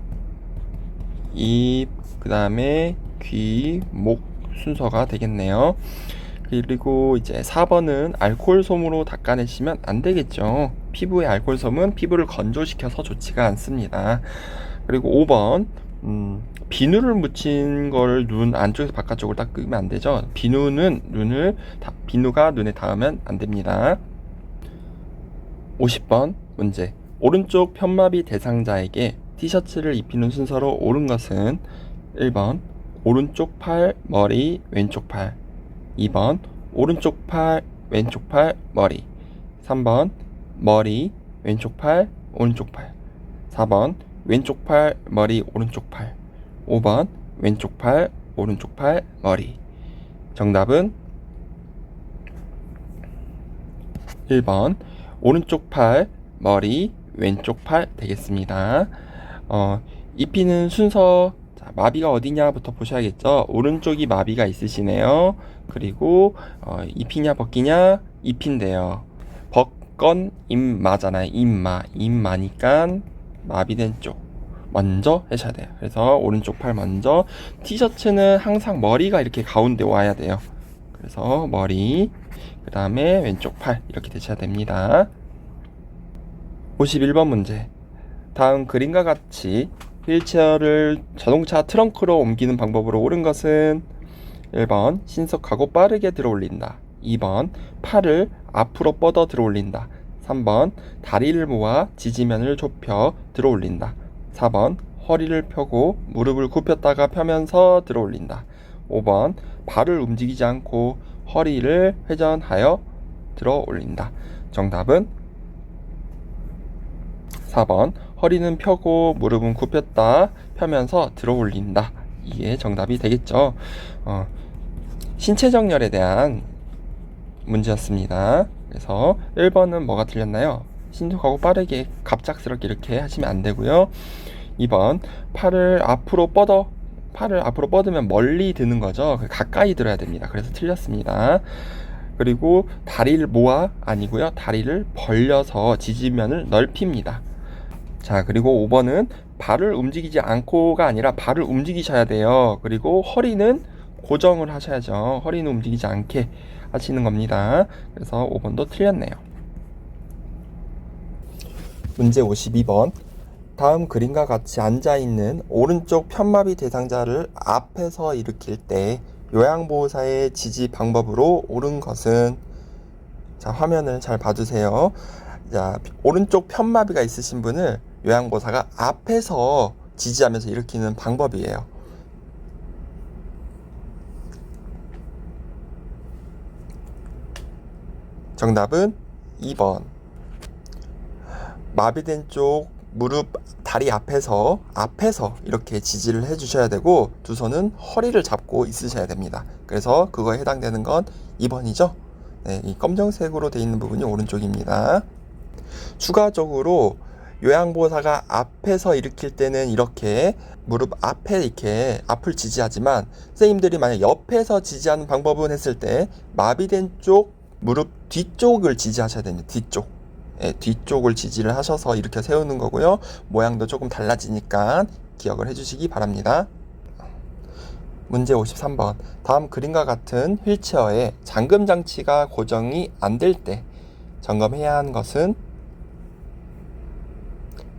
입, 그 다음에 귀, 목 순서가 되겠네요. 그리고 이제 4번은 알코올솜으로 닦아내시면 안 되겠죠. 피부의 알코올솜은 피부를 건조시켜서 좋지가 않습니다. 그리고 5번 비누를 묻힌 걸 눈 안쪽에서 바깥쪽으로 닦으면 안 되죠. 비누가 눈에 닿으면 안 됩니다. 50번 문제. 오른쪽 편마비 대상자에게 티셔츠를 입히는 순서로 옳은 것은 1번 오른쪽 팔, 머리, 왼쪽 팔. 2번 오른쪽 팔, 왼쪽 팔, 머리. 3번 머리, 왼쪽 팔, 오른쪽 팔. 4번 왼쪽 팔, 머리, 오른쪽 팔. 5번 왼쪽 팔, 오른쪽 팔, 머리. 정답은 1번 오른쪽 팔, 머리, 왼쪽 팔 되겠습니다. 입히는 순서, 자, 마비가 어디냐부터 보셔야겠죠. 오른쪽이 마비가 있으시네요. 그리고 입히냐 벗기냐 입힌대요. 벗건 임마잖아요. 임마니까 마비된 쪽 먼저 하셔야 돼요. 그래서 오른쪽 팔 먼저. 티셔츠는 항상 머리가 이렇게 가운데 와야 돼요. 그래서 머리, 그 다음에 왼쪽 팔 이렇게 되셔야 됩니다. 51번 문제. 다음 그림과 같이 휠체어를 자동차 트렁크로 옮기는 방법으로 옳은 것은 1번 신속하고 빠르게 들어올린다. 2번 팔을 앞으로 뻗어 들어올린다. 3번 다리를 모아 지지면을 좁혀 들어올린다. 4번 허리를 펴고 무릎을 굽혔다가 펴면서 들어올린다. 5번 발을 움직이지 않고 허리를 회전하여 들어올린다. 정답은 4번 허리는 펴고 무릎은 굽혔다 펴면서 들어올린다. 이게 정답이 되겠죠. 신체 정렬에 대한 문제였습니다. 그래서 1번은 뭐가 틀렸나요? 신속하고 빠르게 갑작스럽게 이렇게 하시면 안 되고요. 2번 팔을 앞으로 뻗으면 멀리 드는 거죠. 가까이 들어야 됩니다. 그래서 틀렸습니다. 그리고 다리를 모아 아니고요. 다리를 벌려서 지지면을 넓힙니다. 자, 그리고 5번은 발을 움직이지 않고가 아니라 발을 움직이셔야 돼요. 그리고 허리는 고정을 하셔야죠. 허리는 움직이지 않게 하시는 겁니다. 그래서 5번도 틀렸네요. 문제 52번. 다음 그림과 같이 앉아있는 오른쪽 편마비 대상자를 앞에서 일으킬 때 요양보호사의 지지 방법으로 옳은 것은? 자, 화면을 잘 봐주세요. 자, 오른쪽 편마비가 있으신 분을 요양보호사가 앞에서 지지하면서 일으키는 방법이에요. 정답은 2번. 마비된 쪽 무릎, 다리 앞에서 이렇게 지지를 해주셔야 되고 두 손은 허리를 잡고 있으셔야 됩니다. 그래서 그거에 해당되는 건 2번이죠. 네, 이 검정색으로 되어 있는 부분이 오른쪽입니다. 추가적으로 요양보호사가 앞에서 일으킬 때는 이렇게 무릎 앞에 이렇게 앞을 지지하지만, 선생님들이 만약 옆에서 지지하는 방법은 했을 때 마비된 쪽 무릎 뒤쪽을 지지하셔야 됩니다. 뒤쪽. 예, 뒤쪽을 지지를 하셔서 이렇게 세우는 거고요. 모양도 조금 달라지니까 기억을 해주시기 바랍니다. 문제 53번. 다음 그림과 같은 휠체어에 잠금 장치가 고정이 안 될 때 점검해야 하는 것은?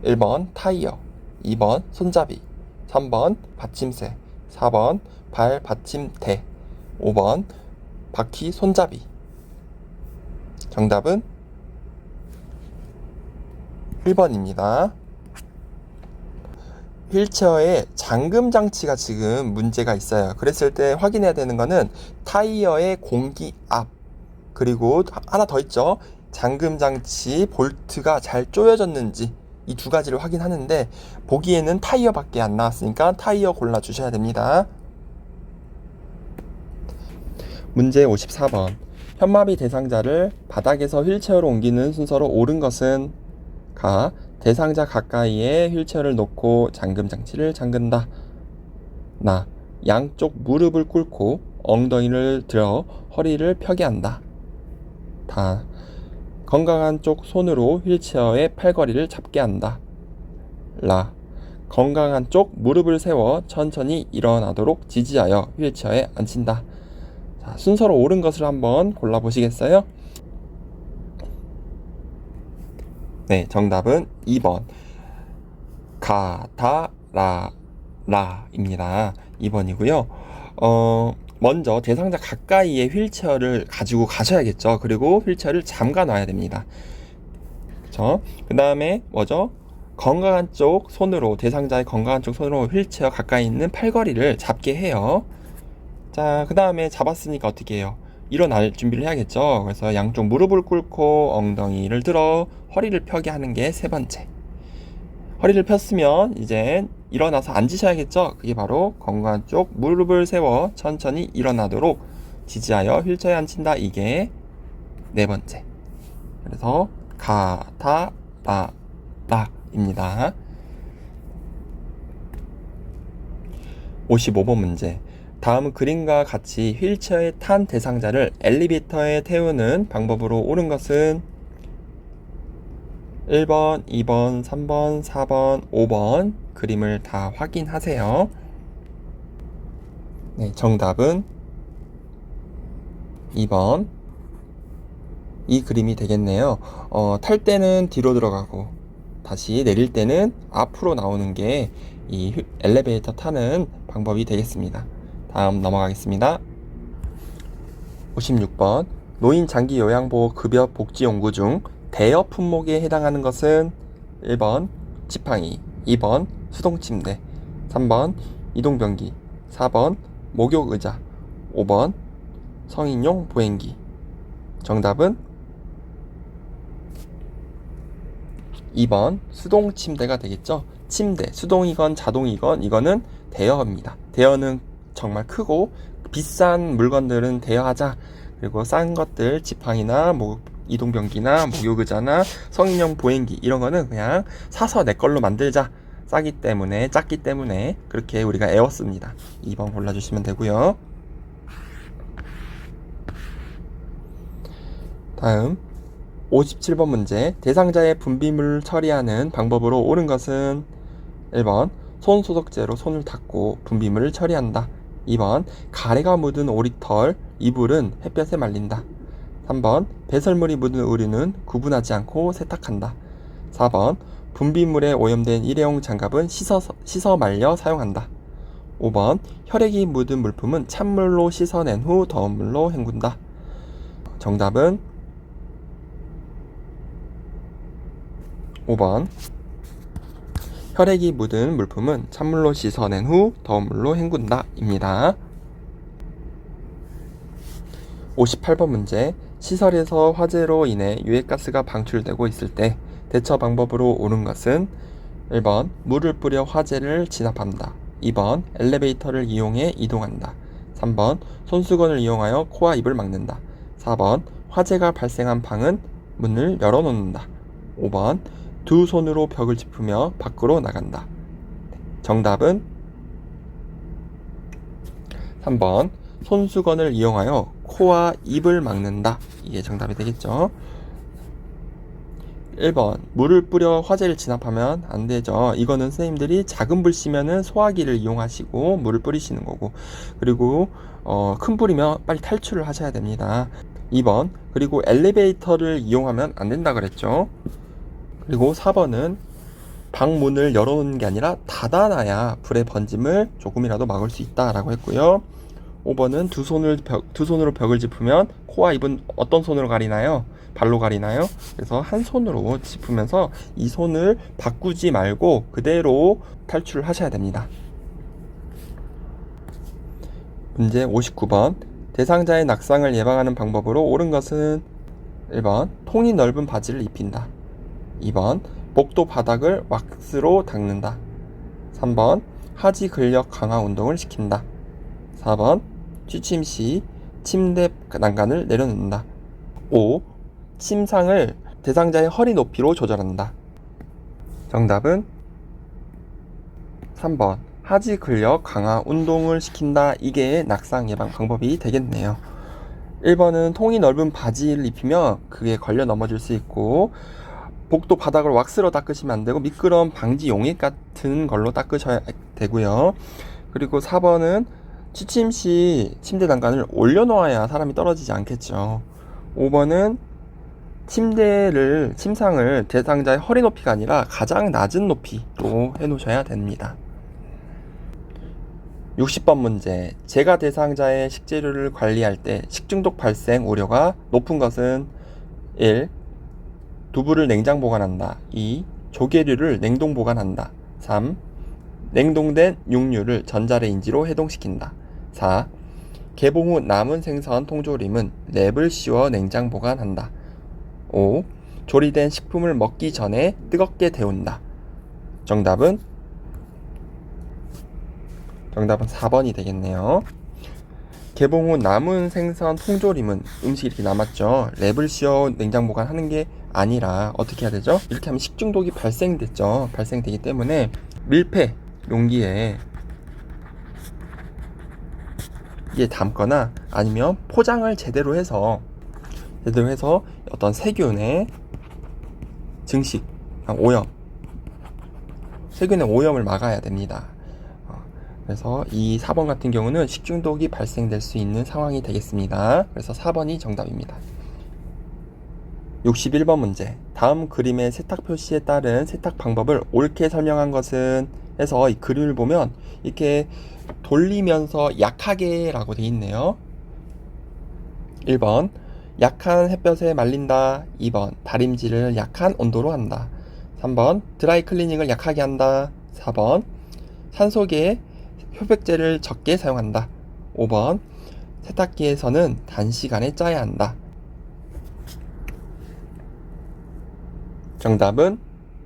1번 타이어, 2번 손잡이, 3번 받침대, 4번 발 받침대, 5번 바퀴 손잡이. 정답은 1번입니다. 휠체어에 잠금 장치가 지금 문제가 있어요. 그랬을 때 확인해야 되는 거는 타이어의 공기 압, 그리고 하나 더 있죠. 잠금 장치 볼트가 잘 조여졌는지, 이 두 가지를 확인하는데 보기에는 타이어밖에 안 나왔으니까 타이어 골라주셔야 됩니다. 문제 54번. 현마비 대상자를 바닥에서 휠체어로 옮기는 순서로 옳은 것은? 가. 대상자 가까이에 휠체어를 놓고 잠금 장치를 잠근다. 나. 양쪽 무릎을 꿇고 엉덩이를 들어 허리를 펴게 한다. 다. 건강한 쪽 손으로 휠체어의 팔걸이를 잡게 한다. 라. 건강한 쪽 무릎을 세워 천천히 일어나도록 지지하여 휠체어에 앉힌다. 자, 순서로 옳은 것을 한번 골라보시겠어요? 네, 정답은 2번. 가, 다, 라, 입니다. 2번이고요. 먼저 대상자 가까이에 휠체어를 가지고 가셔야겠죠. 그리고 휠체어를 잠가 놔야 됩니다. 그렇죠? 그 다음에 뭐죠? 건강한 쪽 손으로, 대상자의 건강한 쪽 손으로 휠체어 가까이 있는 팔걸이를 잡게 해요. 자, 그 다음에 잡았으니까 어떻게 해요? 일어날 준비를 해야겠죠. 그래서 양쪽 무릎을 꿇고 엉덩이를 들어 허리를 펴게 하는 게 세 번째. 허리를 폈으면 이제 일어나서 앉으셔야겠죠. 그게 바로 건강한 쪽 무릎을 세워 천천히 일어나도록 지지하여 휠체어에 앉힌다. 이게 네 번째. 그래서 가, 다, 라, 입니다. 55번 문제. 다음 그림과 같이 휠체어에 탄 대상자를 엘리베이터에 태우는 방법으로 옳은 것은? 1번, 2번, 3번, 4번, 5번 그림을 다 확인하세요. 네, 정답은 2번. 이 그림이 되겠네요. 탈 때는 뒤로 들어가고 다시 내릴 때는 앞으로 나오는 게 이 엘리베이터 타는 방법이 되겠습니다. 다음 넘어가겠습니다. 56번. 노인 장기 요양보호 급여 복지 연구 중 대여 품목에 해당하는 것은? 1번 지팡이, 2번 수동침대, 3번 이동변기, 4번 목욕의자, 5번 성인용 보행기. 정답은 2번 수동침대가 되겠죠. 침대, 수동이건 자동이건 이거는 대여입니다. 대여는 정말 크고 비싼 물건들은 대여하자. 그리고 싼 것들 지팡이나 이동변기나 목욕의자나 성인용 보행기 이런 거는 그냥 사서 내 걸로 만들자. 작기 때문에 그렇게 우리가 애웠습니다. 2번 골라주시면 되고요. 다음 57번 문제. 대상자의 분비물을 처리하는 방법으로 옳은 것은? 1번 손소독제로 손을 닦고 분비물을 처리한다. 2번 가래가 묻은 오리털, 이불은 햇볕에 말린다. 3번 배설물이 묻은 의류는 구분하지 않고 세탁한다. 4번 분비물에 오염된 일회용 장갑은 씻어 말려 사용한다. 5번 혈액이 묻은 물품은 찬물로 씻어낸 후 더운 물로 헹군다. 정답은 5번 혈액이 묻은 물품은 찬물로 씻어낸 후 더운 물로 헹군다 입니다. 58번 문제. 시설에서 화재로 인해 유해가스가 방출되고 있을 때 대처 방법으로 옳은 것은 1번 물을 뿌려 화재를 진압한다. 2번 엘리베이터를 이용해 이동한다. 3번 손수건을 이용하여 코와 입을 막는다. 4번 화재가 발생한 방은 문을 열어놓는다. 5번 두 손으로 벽을 짚으며 밖으로 나간다. 정답은 3번 손수건을 이용하여 코와 입을 막는다. 이게 정답이 되겠죠. 1번 물을 뿌려 화재를 진압하면 안 되죠. 이거는 선생님들이 작은 불 씨면은 소화기를 이용하시고 물을 뿌리시는 거고, 그리고 큰 불이면 빨리 탈출을 하셔야 됩니다. 2번 그리고 엘리베이터를 이용하면 안 된다 그랬죠. 그리고 4번은 방 문을 열어놓는 게 아니라 닫아놔야 불의 번짐을 조금이라도 막을 수 있다라고 했고요. 5번은 두 손으로 벽을 짚으면 코와 입은 어떤 손으로 가리나요? 발로 가리나요? 그래서 한 손으로 짚으면서 이 손을 바꾸지 말고 그대로 탈출을 하셔야 됩니다. 문제 59번. 대상자의 낙상을 예방하는 방법으로 옳은 것은 1번 통이 넓은 바지를 입힌다. 2번 복도 바닥을 왁스로 닦는다. 3번 하지 근력 강화 운동을 시킨다. 4번 취침 시 침대 난간을 내려놓는다. 5. 침상을 대상자의 허리 높이로 조절한다. 정답은 3번 하지 근력 강화 운동을 시킨다. 이게 낙상 예방 방법이 되겠네요. 1번은 통이 넓은 바지를 입히면 그게 걸려 넘어질 수 있고, 복도 바닥을 왁스로 닦으시면 안 되고 미끄럼 방지 용액 같은 걸로 닦으셔야 되고요. 그리고 4번은 취침 시 침대 난간을 올려놓아야 사람이 떨어지지 않겠죠. 5번은 침상을 대상자의 허리 높이가 아니라 가장 낮은 높이로 해놓으셔야 됩니다. 60번 문제. 제가 대상자의 식재료를 관리할 때 식중독 발생 우려가 높은 것은 1. 두부를 냉장 보관한다. 2. 조개류를 냉동 보관한다. 3. 냉동된 육류를 전자레인지로 해동시킨다. 4. 개봉 후 남은 생선 통조림은 랩을 씌워 냉장 보관한다. 5. 조리된 식품을 먹기 전에 뜨겁게 데운다. 정답은 4번이 되겠네요. 개봉 후 남은 생선 통조림은 음식이 이렇게 남았죠. 랩을 씌워 냉장 보관하는 게 아니라 어떻게 해야 되죠? 이렇게 하면 식중독이 발생되기 때문에 밀폐 용기에 이게 담거나 아니면 포장을 제대로 해서 어떤 세균의 증식, 세균의 오염을 막아야 됩니다. 그래서 이 4번 같은 경우는 식중독이 발생될 수 있는 상황이 되겠습니다. 그래서 4번이 정답입니다. 61번 문제. 다음 그림의 세탁 표시에 따른 세탁 방법을 옳게 설명한 것은 해서 이 그림을 보면 이렇게 돌리면서 약하게 라고 되어 있네요. 1번 약한 햇볕에 말린다. 2번 다림질을 약한 온도로 한다. 3번 드라이 클리닝을 약하게 한다. 4번 산소계에 표백제를 적게 사용한다. 5번 세탁기에서는 단시간에 짜야 한다. 정답은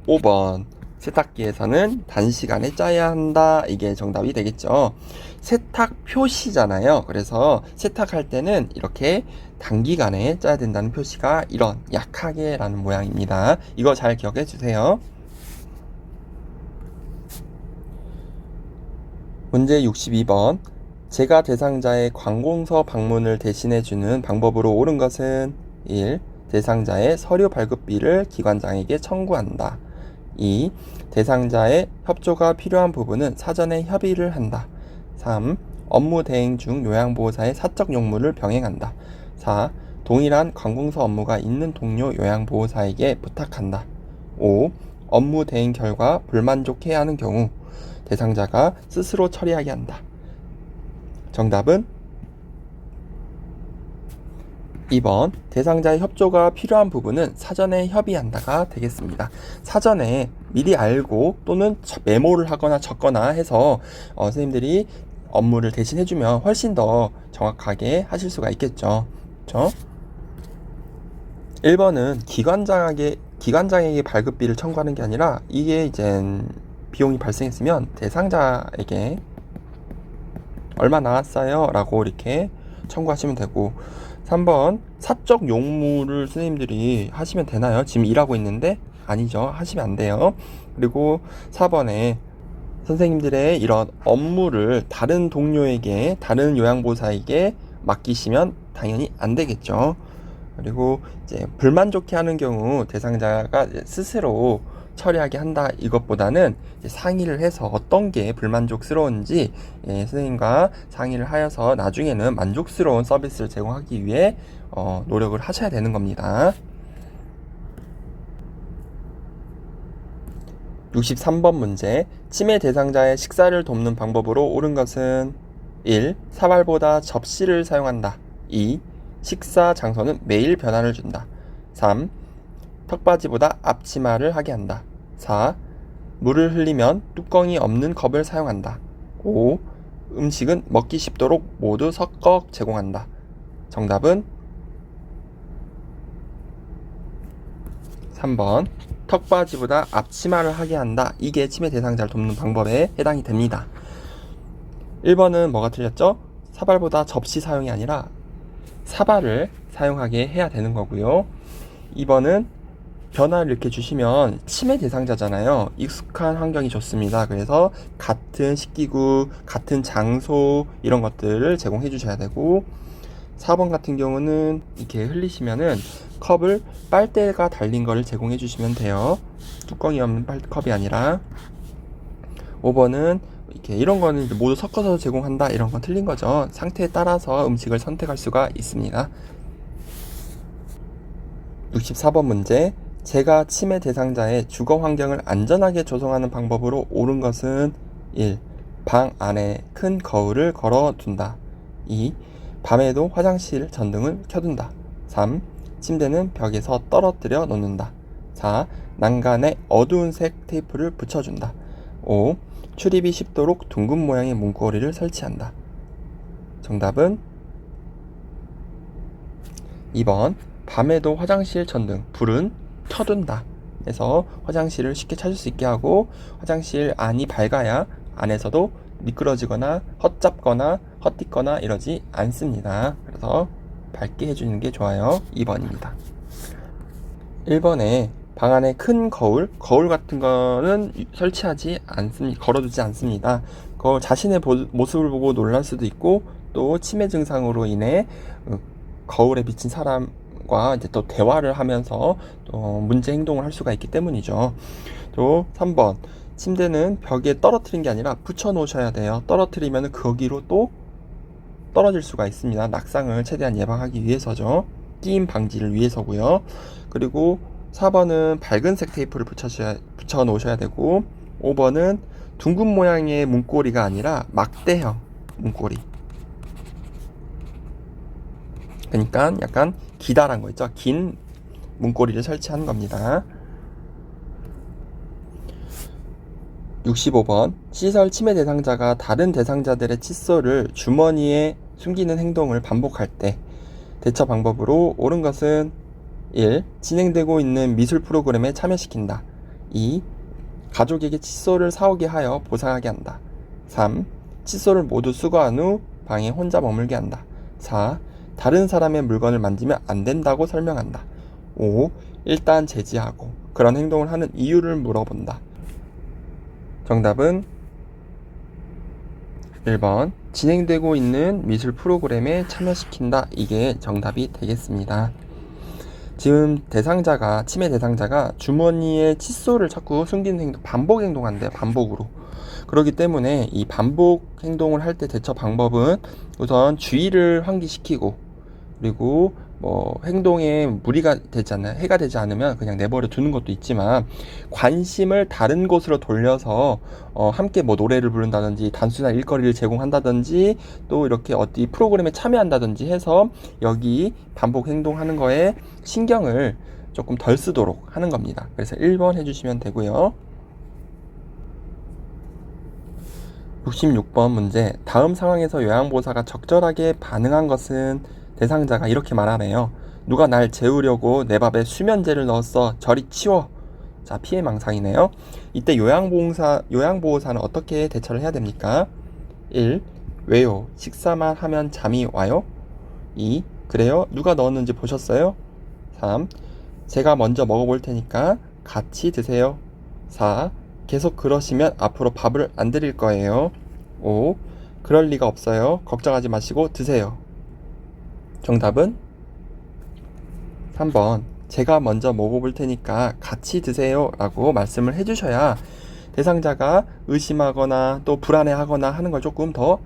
5번 세탁기에서는 단시간에 짜야 한다. 이게 정답이 되겠죠. 세탁 표시잖아요. 그래서 세탁할 때는 이렇게 단기간에 짜야 된다는 표시가 이런 약하게 라는 모양입니다. 이거 잘 기억해 주세요. 문제 62번. 제가 대상자의 관공서 방문을 대신해주는 방법으로 옳은 것은 1. 대상자의 서류 발급비를 기관장에게 청구한다. 2. 대상자의 협조가 필요한 부분은 사전에 협의를 한다. 3. 업무 대행 중 요양보호사의 사적 용무를 병행한다. 4. 동일한 관공서 업무가 있는 동료 요양보호사에게 부탁한다. 5. 업무 대행 결과 불만족해하는 경우 대상자가 스스로 처리하게 한다. 정답은 2번 대상자의 협조가 필요한 부분은 사전에 협의한다가 되겠습니다. 사전에 미리 알고 또는 메모를 하거나 적거나 해서 선생님들이 업무를 대신 해주면 훨씬 더 정확하게 하실 수가 있겠죠. 그렇죠? 1번은 기관장에게 발급비를 청구하는 게 아니라 이게 이제 비용이 발생했으면 대상자에게 얼마 나왔어요? 라고 이렇게 청구하시면 되고 3번 사적 용무를 선생님들이 하시면 되나요? 지금 일하고 있는데 아니죠. 하시면 안 돼요. 그리고 4번에 선생님들의 이런 업무를 다른 동료에게 다른 요양보호사에게 맡기시면 당연히 안 되겠죠. 그리고 이제 불만족해 하는 경우 대상자가 스스로 처리하게 한다 이것보다는 상의를 해서 어떤 게 불만족스러운지 선생님과 상의를 하여서 나중에는 만족스러운 서비스를 제공하기 위해 노력을 하셔야 되는 겁니다. 63번 문제 치매 대상자의 식사를 돕는 방법으로 옳은 것은 1. 사발보다 접시를 사용한다. 2. 식사 장소는 매일 변화를 준다. 3. 턱받이보다 앞치마를 하게 한다. 4. 물을 흘리면 뚜껑이 없는 컵을 사용한다. 5. 음식은 먹기 쉽도록 모두 섞어 제공한다. 정답은 3번 턱받이보다 앞치마를 하게 한다. 이게 치매 대상자를 돕는 방법에 해당이 됩니다. 1번은 뭐가 틀렸죠? 사발보다 접시 사용이 아니라 사발을 사용하게 해야 되는 거고요. 2번은 변화를 이렇게 주시면 치매 대상자잖아요. 익숙한 환경이 좋습니다. 그래서 같은 식기구, 같은 장소 이런 것들을 제공해 주셔야 되고 4번 같은 경우는 이렇게 흘리시면은 컵을 빨대가 달린 거를 제공해 주시면 돼요. 뚜껑이 없는 컵이 아니라 5번은 이렇게 이런 거는 모두 섞어서 제공한다 이런 건 틀린 거죠. 상태에 따라서 음식을 선택할 수가 있습니다. 64번 문제 제가 치매 대상자의 주거 환경을 안전하게 조성하는 방법으로 옳은 것은 1. 방 안에 큰 거울을 걸어둔다. 2. 밤에도 화장실 전등을 켜둔다. 3. 침대는 벽에서 떨어뜨려 놓는다. 4. 난간에 어두운 색 테이프를 붙여준다. 5. 출입이 쉽도록 둥근 모양의 문고리를 설치한다. 정답은 2번 밤에도 화장실 전등 불은 켜둔다. 그래서 화장실을 쉽게 찾을 수 있게 하고 화장실 안이 밝아야 안에서도 미끄러지거나 헛잡거나 헛디거나 이러지 않습니다. 그래서 밝게 해주는 게 좋아요. 2번입니다. 1번에 방 안에 큰 거울 같은 거는 설치하지 않습니다. 걸어두지 않습니다. 자신의 모습을 보고 놀랄 수도 있고 또 치매 증상으로 인해 거울에 비친 사람과 이제 또 대화를 하면서 또 문제 행동을 할 수가 있기 때문이죠. 또 3번 침대는 벽에 떨어뜨린 게 아니라 붙여 놓으셔야 돼요. 떨어뜨리면 거기로 또 떨어질 수가 있습니다. 낙상을 최대한 예방하기 위해서죠. 끼임 방지를 위해서고요. 그리고 4번은 밝은색 테이프를 붙여 놓으셔야 되고 5번은 둥근 모양의 문고리가 아니라 막대형 문고리, 그러니까 약간 기다란 거 있죠. 긴 문고리를 설치한 겁니다. 65번 시설 치매 대상자가 다른 대상자들의 칫솔을 주머니에 숨기는 행동을 반복할 때 대처 방법으로 옳은 것은 1. 진행되고 있는 미술 프로그램에 참여시킨다. 2. 가족에게 칫솔을 사오게 하여 보상하게 한다. 3. 칫솔을 모두 수거한 후 방에 혼자 머물게 한다. 4. 다른 사람의 물건을 만지면 안 된다고 설명한다. 5. 일단 제지하고 그런 행동을 하는 이유를 물어본다. 정답은 1번 진행되고 있는 미술 프로그램에 참여시킨다. 이게 정답이 되겠습니다. 지금 침해 대상자가 주머니에 칫솔을 자꾸 숨기는 행동, 반복 행동한대요. 반복으로. 그렇기 때문에 이 반복 행동을 할 때 대처 방법은 우선 주의를 환기시키고, 그리고 뭐 행동에 무리가 되지 않나, 해가 되지 않으면 그냥 내버려 두는 것도 있지만, 관심을 다른 곳으로 돌려서 함께 뭐 노래를 부른다든지 단순한 일거리를 제공한다든지 또 이렇게 어디 프로그램에 참여한다든지 해서 여기 반복 행동하는 거에 신경을 조금 덜 쓰도록 하는 겁니다. 그래서 1번 해주시면 되고요. 66번 문제. 다음 상황에서 요양보호사가 적절하게 반응한 것은? 대상자가 이렇게 말하네요. 누가 날 재우려고 내 밥에 수면제를 넣었어. 저리 치워. 자, 피해망상이네요. 이때 요양보호사는 어떻게 대처를 해야 됩니까? 1. 왜요? 식사만 하면 잠이 와요? 2. 그래요? 누가 넣었는지 보셨어요? 3. 제가 먼저 먹어볼 테니까 같이 드세요. 4. 계속 그러시면 앞으로 밥을 안 드릴 거예요. 5. 그럴 리가 없어요. 걱정하지 마시고 드세요. 정답은 3번. 제가 먼저 먹어볼 테니까 같이 드세요 라고 말씀을 해주셔야 대상자가 의심하거나 또 불안해하거나 하는 걸 조금 더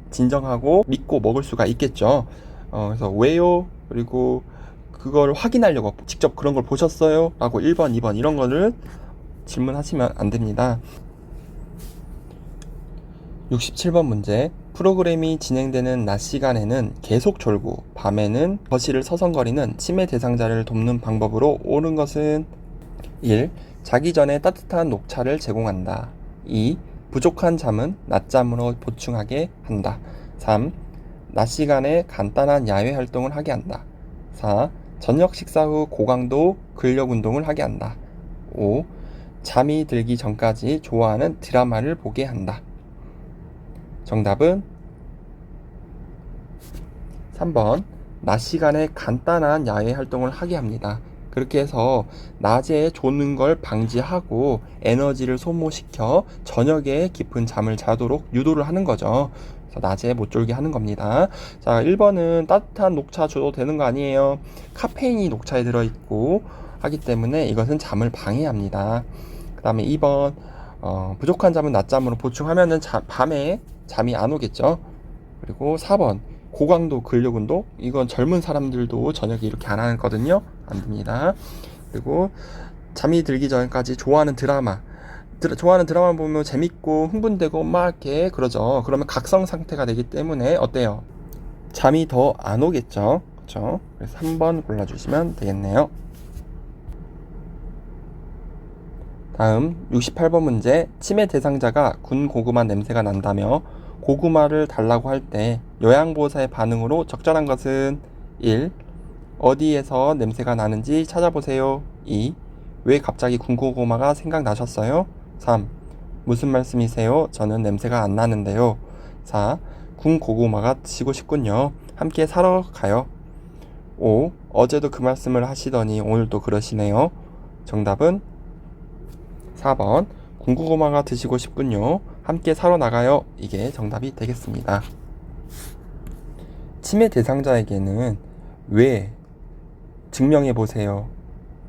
진정하고 믿고 먹을 수가 있겠죠. 그래서 왜요? 그리고 그걸 확인하려고 직접 그런 걸 보셨어요? 라고 1번, 2번 이런 거를 질문하시면 안 됩니다. 67번 문제. 프로그램이 진행되는 낮 시간에는 계속 졸고 밤에는 거실을 서성거리는 치매 대상자를 돕는 방법으로 옳은 것은? 1. 자기 전에 따뜻한 녹차를 제공한다. 2. 부족한 잠은 낮잠으로 보충하게 한다. 3. 낮 시간에 간단한 야외 활동을 하게 한다. 4. 저녁 식사 후 고강도 근력 운동을 하게 한다. 5. 잠이 들기 전까지 좋아하는 드라마를 보게 한다. 정답은 3번. 낮 시간에 간단한 야외 활동을 하게 합니다. 그렇게 해서 낮에 조는 걸 방지하고 에너지를 소모시켜 저녁에 깊은 잠을 자도록 유도를 하는 거죠. 그래서 낮에 못 졸게 하는 겁니다. 자, 1번은 따뜻한 녹차 줘도 되는 거 아니에요. 카페인이 녹차에 들어있고 하기 때문에 이것은 잠을 방해합니다. 그 다음에 2번, 부족한 잠은 낮잠으로 보충하면은 밤에 잠이 안 오겠죠. 그리고 4번, 고강도 근력 운동. 이건 젊은 사람들도 저녁에 이렇게 안 하거든요. 안 됩니다. 그리고 잠이 들기 전까지 좋아하는 드라마 보면 재밌고 흥분되고 막 이렇게 그러죠. 그러면 각성 상태가 되기 때문에 어때요? 잠이 더 안 오겠죠. 그렇죠? 그래서 3번 골라주시면 되겠네요. 다음 68번 문제. 치매 대상자가 군 고구마 냄새가 난다며 고구마를 달라고 할 때 요양보호사의 반응으로 적절한 것은? 1. 어디에서 냄새가 나는지 찾아보세요. 2. 왜 갑자기 군 고구마가 생각나셨어요? 3. 무슨 말씀이세요? 저는 냄새가 안 나는데요. 4. 군 고구마가 드시고 싶군요. 함께 사러 가요. 5. 어제도 그 말씀을 하시더니 오늘도 그러시네요. 정답은 4번. 군 고구마가 드시고 싶군요. 함께 사러 나가요. 이게 정답이 되겠습니다. 치매 대상자에게는 왜 증명해 보세요.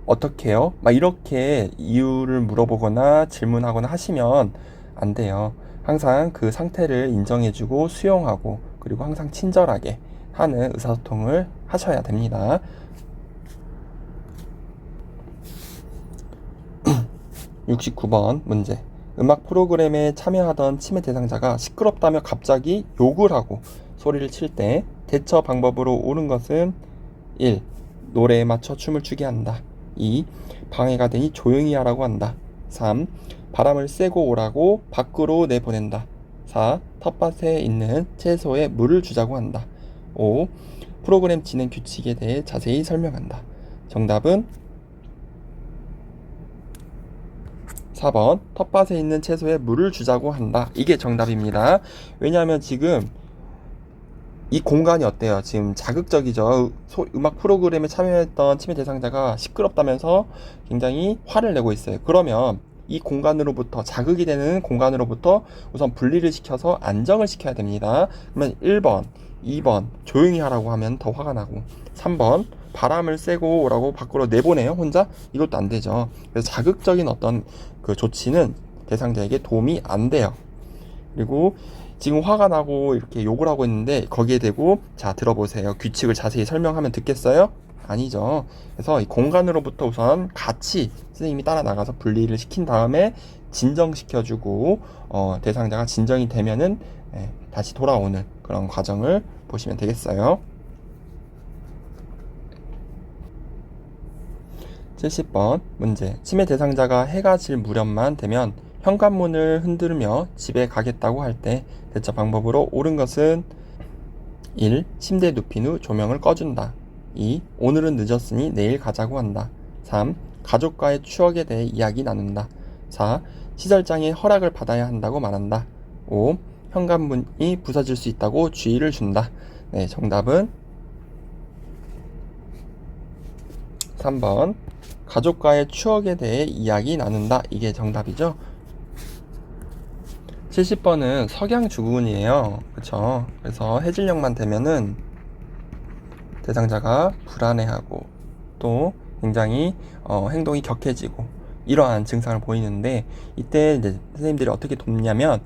어떻게요? 막 이렇게 이유를 물어보거나 질문하거나 하시면 안 돼요. 항상 그 상태를 인정해주고 수용하고 그리고 항상 친절하게 하는 의사소통을 하셔야 됩니다. 69번 문제. 음악 프로그램에 참여하던 치매 대상자가 시끄럽다며 갑자기 욕을 하고 소리를 칠 때 대처 방법으로 옳은 것은? 1. 노래에 맞춰 춤을 추게 한다. 2. 방해가 되니 조용히 하라고 한다. 3. 바람을 쐬고 오라고 밖으로 내보낸다. 4. 텃밭에 있는 채소에 물을 주자고 한다. 5. 프로그램 진행 규칙에 대해 자세히 설명한다. 정답은 4번. 텃밭에 있는 채소에 물을 주자고 한다. 이게 정답입니다. 왜냐하면 지금 이 공간이 어때요? 지금 자극적이죠. 음악 프로그램에 참여했던 치매 대상자가 시끄럽다면서 굉장히 화를 내고 있어요. 그러면 이 공간으로부터, 자극이 되는 공간으로부터 우선 분리를 시켜서 안정을 시켜야 됩니다. 그러면 1번, 2번 조용히 하라고 하면 더 화가 나고, 3번 바람을 쐬고 라고 밖으로 내보내요 혼자? 이것도 안 되죠. 그래서 자극적인 어떤 그 조치는 대상자에게 도움이 안 돼요. 그리고 지금 화가 나고 이렇게 욕을 하고 있는데 거기에 대고 자 들어보세요, 규칙을 자세히 설명하면 듣겠어요? 아니죠. 그래서 이 공간으로부터 우선 같이 선생님이 따라 나가서 분리를 시킨 다음에 진정시켜주고 대상자가 진정이 되면은 다시 돌아오는 그런 과정을 보시면 되겠어요. 70번 문제. 치매 대상자가 해가 질 무렵만 되면 현관문을 흔들며 집에 가겠다고 할 때 대처 방법으로 옳은 것은 1. 침대에 눕힌 후 조명을 꺼준다. 2. 오늘은 늦었으니 내일 가자고 한다. 3. 가족과의 추억에 대해 이야기 나눈다. 4. 시설장의 허락을 받아야 한다고 말한다. 5. 현관문이 부서질 수 있다고 주의를 준다. 네, 정답은 3번 가족과의 추억에 대해 이야기 나눈다. 이게 정답이죠. 70번은 석양주문이에요. 그쵸? 그래서 해질녘만 되면은 대상자가 불안해하고 또 굉장히 행동이 격해지고 이러한 증상을 보이는데, 이때 이제 선생님들이 어떻게 돕냐면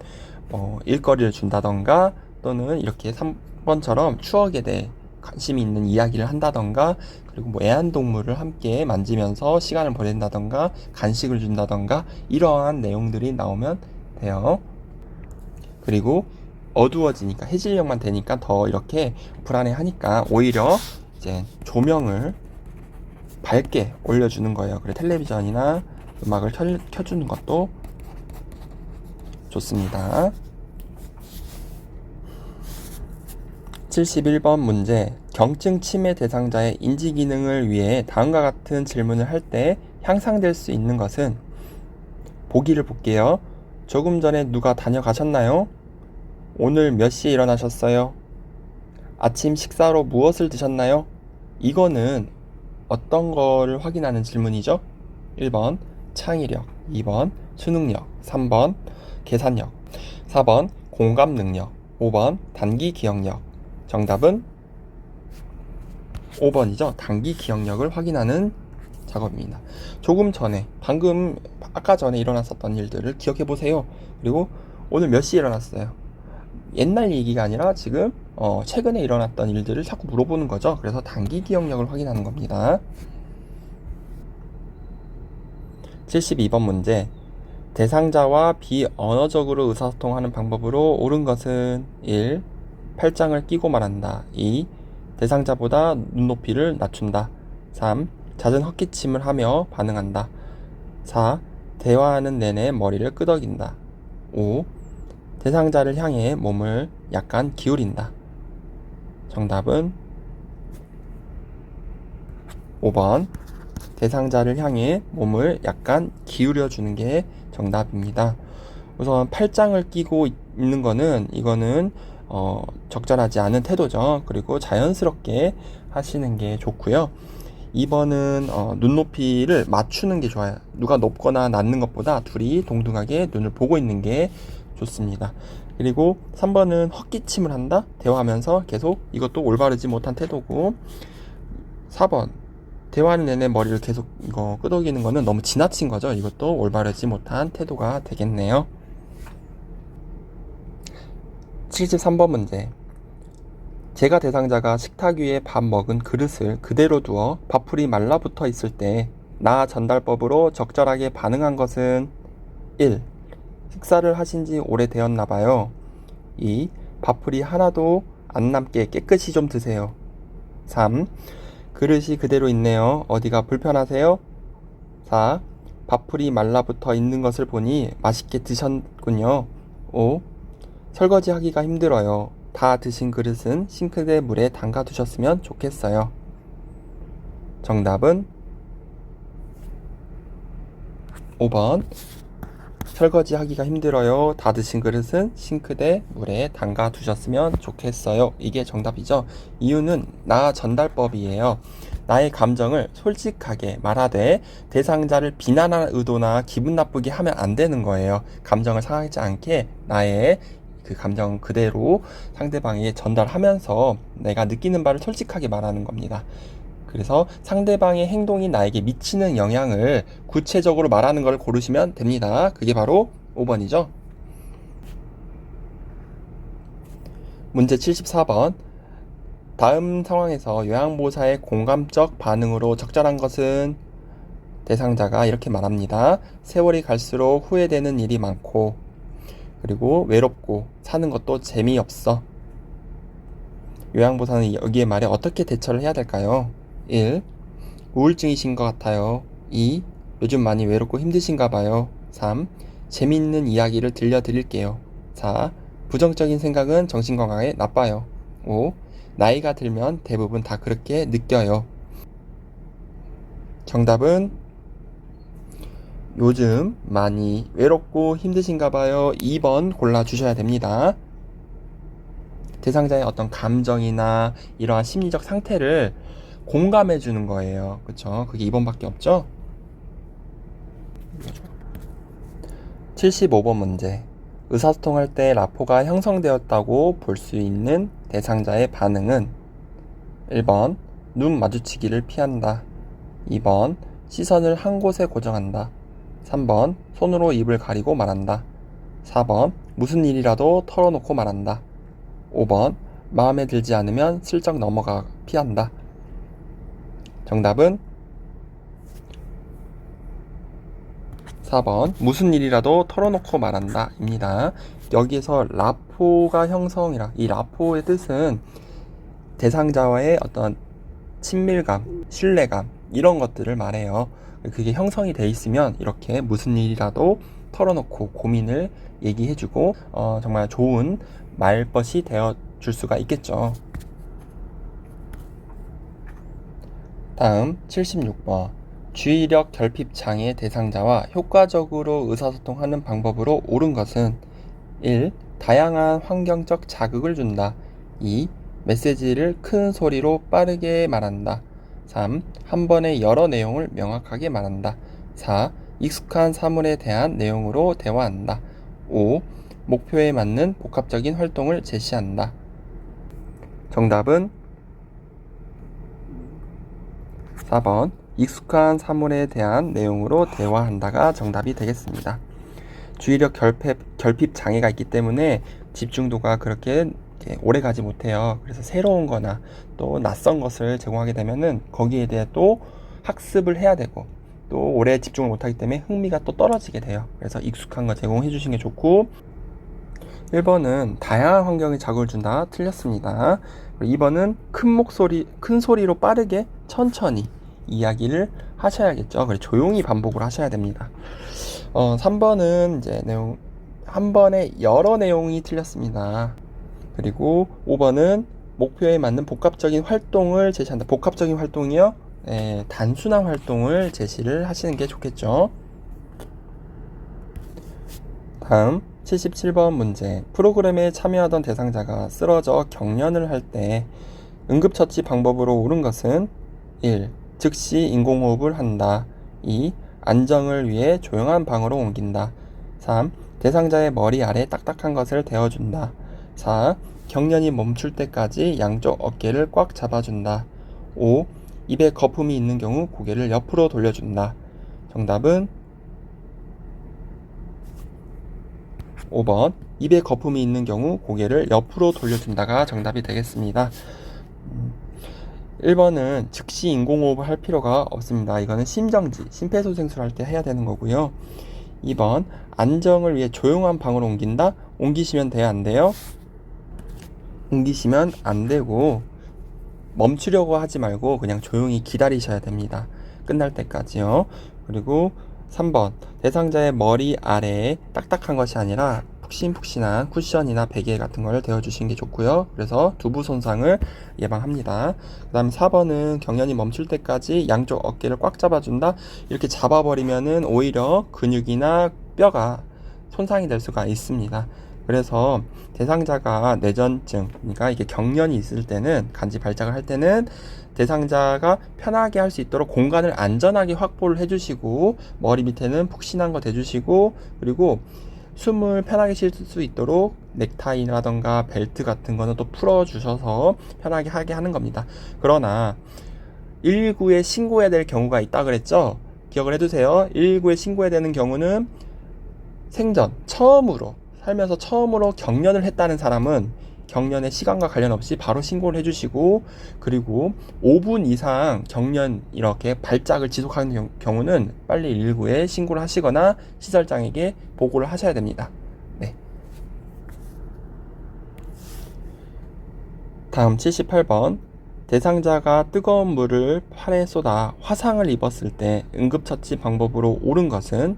일거리를 준다던가 또는 이렇게 3번처럼 추억에 대해 관심이 있는 이야기를 한다던가, 그리고 뭐 애완동물을 함께 만지면서 시간을 보낸다던가 간식을 준다던가 이러한 내용들이 나오면 돼요. 그리고 어두워지니까 해질녘만 되니까 더 이렇게 불안해하니까 오히려 이제 조명을 밝게 올려주는 거예요. 그리고 텔레비전이나 음악을 켜주는 것도 좋습니다. 71번 문제. 경증 치매 대상자의 인지 기능을 위해 다음과 같은 질문을 할 때 향상될 수 있는 것은? 보기를 볼게요. 조금 전에 누가 다녀가셨나요? 오늘 몇 시에 일어나셨어요? 아침 식사로 무엇을 드셨나요? 이거는 어떤 거를 확인하는 질문이죠? 1번 창의력, 2번 수능력, 3번 계산력, 4번 공감 능력, 5번 단기 기억력. 정답은 5번이죠. 단기 기억력을 확인하는 작업입니다. 조금 전에, 아까 전에 일어났었던 일들을 기억해 보세요. 그리고 오늘 몇 시에 일어났어요? 옛날 얘기가 아니라 지금 최근에 일어났던 일들을 자꾸 물어보는 거죠. 그래서 단기 기억력을 확인하는 겁니다. 72번 문제. 대상자와 비언어적으로 의사소통하는 방법으로 옳은 것은? 1. 팔짱을 끼고 말한다. 2. 대상자보다 눈높이를 낮춘다. 3. 잦은 헛기침을 하며 반응한다. 4. 대화하는 내내 머리를 끄덕인다. 5. 대상자를 향해 몸을 약간 기울인다. 정답은 5번 대상자를 향해 몸을 약간 기울여 주는 게 정답입니다. 우선 팔짱을 끼고 있는 거는 이거는 적절하지 않은 태도죠. 그리고 자연스럽게 하시는 게 좋고요. 2번은 눈높이를 맞추는 게 좋아요. 누가 높거나 낮는 것보다 둘이 동등하게 눈을 보고 있는 게 좋습니다. 그리고 3번은 헛기침을 한다? 대화하면서 계속, 이것도 올바르지 못한 태도고, 4번 대화하는 내내 머리를 계속 끄덕이는 거는 너무 지나친 거죠. 이것도 올바르지 못한 태도가 되겠네요. 73번 문제. 제가 대상자가 식탁 위에 밥 먹은 그릇을 그대로 두어 밥풀이 말라붙어 있을 때 나 전달법으로 적절하게 반응한 것은? 1. 식사를 하신 지 오래되었나 봐요. 2. 밥풀이 하나도 안 남게 깨끗이 좀 드세요. 3. 그릇이 그대로 있네요. 어디가 불편하세요? 4. 밥풀이 말라붙어 있는 것을 보니 맛있게 드셨군요. 5. 설거지 하기가 힘들어요. 다 드신 그릇은 싱크대 물에 담가 두셨으면 좋겠어요. 정답은 5번 설거지 하기가 힘들어요. 다 드신 그릇은 싱크대 물에 담가 두셨으면 좋겠어요. 이게 정답이죠. 이유는 나 전달법이에요. 나의 감정을 솔직하게 말하되 대상자를 비난하는 의도나 기분 나쁘게 하면 안 되는 거예요. 감정을 상하지 않게 나의 그 감정 그대로 상대방에게 전달하면서 내가 느끼는 바를 솔직하게 말하는 겁니다. 그래서 상대방의 행동이 나에게 미치는 영향을 구체적으로 말하는 걸 고르시면 됩니다. 그게 바로 5번이죠. 문제 74번. 다음 상황에서 요양보호사의 공감적 반응으로 적절한 것은? 대상자가 이렇게 말합니다. 세월이 갈수록 후회되는 일이 많고, 그리고 외롭고 사는 것도 재미없어. 요양보호사는 여기에 말에 어떻게 대처를 해야 될까요? 1. 우울증이신 것 같아요. 2. 요즘 많이 외롭고 힘드신가 봐요. 3. 재미있는 이야기를 들려드릴게요. 4. 부정적인 생각은 정신건강에 나빠요. 5. 나이가 들면 대부분 다 그렇게 느껴요. 정답은 요즘 많이 외롭고 힘드신가 봐요. 2번 골라주셔야 됩니다. 대상자의 어떤 감정이나 이러한 심리적 상태를 공감해 주는 거예요. 그쵸? 그게 2번밖에 없죠? 75번 문제. 의사소통할 때 라포가 형성되었다고 볼 수 있는 대상자의 반응은? 1번 눈 마주치기를 피한다. 2번 시선을 한 곳에 고정한다. 3번 손으로 입을 가리고 말한다. 4번 무슨 일이라도 털어놓고 말한다. 5번 마음에 들지 않으면 슬쩍 넘어가 피한다. 정답은 4번 무슨 일이라도 털어놓고 말한다 입니다. 여기에서 라포가 형성이라, 이 라포의 뜻은 대상자와의 어떤 친밀감, 신뢰감 이런 것들을 말해요. 그게 형성이 돼 있으면 이렇게 무슨 일이라도 털어놓고 고민을 얘기해주고 정말 좋은 말벗이 되어줄 수가 있겠죠. 다음 76번. 주의력 결핍 장애 대상자와 효과적으로 의사소통하는 방법으로 옳은 것은? 1. 다양한 환경적 자극을 준다. 2. 메시지를 큰 소리로 빠르게 말한다. 3. 한 번에 여러 내용을 명확하게 말한다. 4. 익숙한 사물에 대한 내용으로 대화한다. 5. 목표에 맞는 복합적인 활동을 제시한다. 정답은 4번 익숙한 사물에 대한 내용으로 대화한다가 정답이 되겠습니다. 주의력 결핍 장애가 있기 때문에 집중도가 그렇게 오래 가지 못해요. 그래서 새로운 거나 또 낯선 것을 제공하게 되면은 거기에 대해 또 학습을 해야 되고 또 오래 집중을 못하기 때문에 흥미가 또 떨어지게 돼요. 그래서 익숙한 거 제공해 주시는 게 좋고, 1번은 다양한 환경에 자극을 준다. 틀렸습니다. 2번은 큰 소리로 빠르게 천천히 이야기를 하셔야겠죠. 그래 조용히 반복을 하셔야 됩니다. 3번은 이제 한 번에 여러 내용이 틀렸습니다. 그리고 5번은 목표에 맞는 복합적인 활동을 제시한다. 복합적인 활동이요? 네, 단순한 활동을 제시를 하시는 게 좋겠죠. 다음 77번 문제. 프로그램에 참여하던 대상자가 쓰러져 경련을 할 때 응급처치 방법으로 옳은 것은? 1. 즉시 인공호흡을 한다. 2. 안정을 위해 조용한 방으로 옮긴다. 3. 대상자의 머리 아래 딱딱한 것을 대어준다. 4. 경련이 멈출 때까지 양쪽 어깨를 꽉 잡아준다. 5. 입에 거품이 있는 경우 고개를 옆으로 돌려준다. 정답은 5번 입에 거품이 있는 경우 고개를 옆으로 돌려준다가 정답이 되겠습니다. 1번은 즉시 인공호흡을 할 필요가 없습니다. 이거는 심정지, 심폐소생술 할 때 해야 되는 거고요. 2번 안정을 위해 조용한 방으로 옮긴다. 옮기시면 돼요, 안 돼요? 옮기시면 안 되고 멈추려고 하지 말고 그냥 조용히 기다리셔야 됩니다. 끝날 때까지요. 그리고 3번 대상자의 머리 아래에 딱딱한 것이 아니라 푹신푹신한 쿠션이나 베개 같은 걸 대어주시는 게 좋고요. 그래서 두부 손상을 예방합니다. 그 다음에 4번은 경련이 멈출 때까지 양쪽 어깨를 꽉 잡아준다. 이렇게 잡아버리면은 오히려 근육이나 뼈가 손상이 될 수가 있습니다. 그래서 대상자가 뇌전증, 그러니까 이게 경련이 있을 때는, 간지 발작을 할 때는 대상자가 편하게 할 수 있도록 공간을 안전하게 확보를 해주시고, 머리 밑에는 푹신한 거 대주시고, 그리고 숨을 편하게 쉴 수 있도록 넥타이라던가 벨트 같은 거는 또 풀어주셔서 편하게 하게 하는 겁니다. 그러나 119에 신고해야 될 경우가 있다 그랬죠? 기억을 해두세요. 119에 신고해야 되는 경우는 생전 살면서 처음으로 경련을 했다는 사람은 경련의 시간과 관련 없이 바로 신고를 해주시고, 그리고 5분 이상 경련 이렇게 발작을 지속하는 경우는 빨리 119에 신고를 하시거나 시설장에게 보고를 하셔야 됩니다. 네. 다음 78번. 대상자가 뜨거운 물을 팔에 쏟아 화상을 입었을 때 응급처치 방법으로 옳은 것은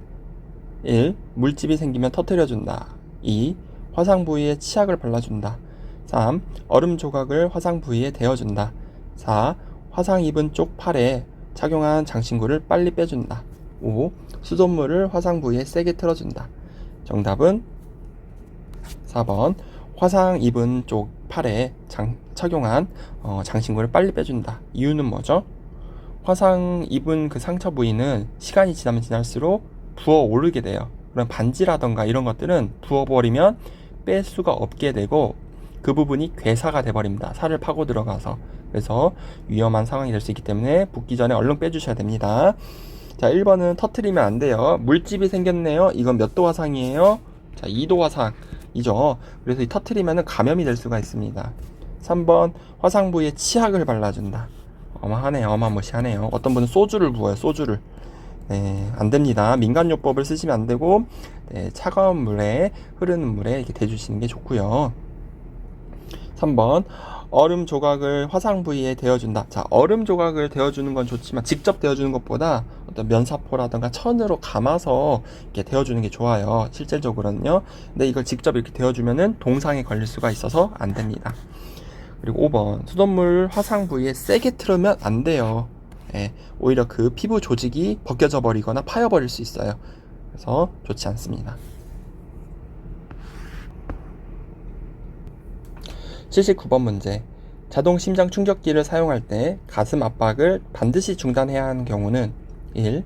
1. 물집이 생기면 터뜨려준다. 2. 화상 부위에 치약을 발라준다. 3. 얼음 조각을 화상 부위에 대어준다. 4. 화상 입은 쪽 팔에 착용한 장신구를 빨리 빼준다. 5. 수돗물을 화상 부위에 세게 틀어준다. 정답은 4번. 화상 입은 쪽 팔에 착용한 장신구를 빨리 빼준다. 이유는 뭐죠? 화상 입은 그 상처 부위는 시간이 지나면 지날수록 부어오르게 돼요. 그럼 반지라던가 이런 것들은 부어버리면 뺄 수가 없게 되고 그 부분이 괴사가 돼버립니다. 살을 파고 들어가서. 그래서 위험한 상황이 될 수 있기 때문에 붓기 전에 얼른 빼주셔야 됩니다. 자, 1번은 터트리면 안 돼요. 물집이 생겼네요. 이건 몇 도 화상이에요? 자, 2도 화상이죠. 그래서 이 터트리면 감염이 될 수가 있습니다. 3번 화상 부위에 치약을 발라준다. 어마하네요. 어마무시하네요. 어떤 분은 소주를 부어요. 소주를. 네, 안 됩니다. 민간요법을 쓰시면 안 되고, 네, 차가운 물에, 흐르는 물에 이렇게 대주시는 게 좋고요. 3번 얼음 조각을 화상 부위에 대어준다. 자, 얼음 조각을 대어주는 건 좋지만 직접 대어주는 것보다 어떤 면사포라든가 천으로 감아서 이렇게 대어주는 게 좋아요. 실질적으로는요. 근데 이걸 직접 이렇게 대어주면은 동상에 걸릴 수가 있어서 안 됩니다. 그리고 5번 수돗물 화상 부위에 세게 틀으면 안 돼요. 예, 오히려 그 피부 조직이 벗겨져 버리거나 파여버릴 수 있어요. 그래서 좋지 않습니다. 79번 문제. 자동 심장 충격기를 사용할 때 가슴 압박을 반드시 중단해야 하는 경우는 1.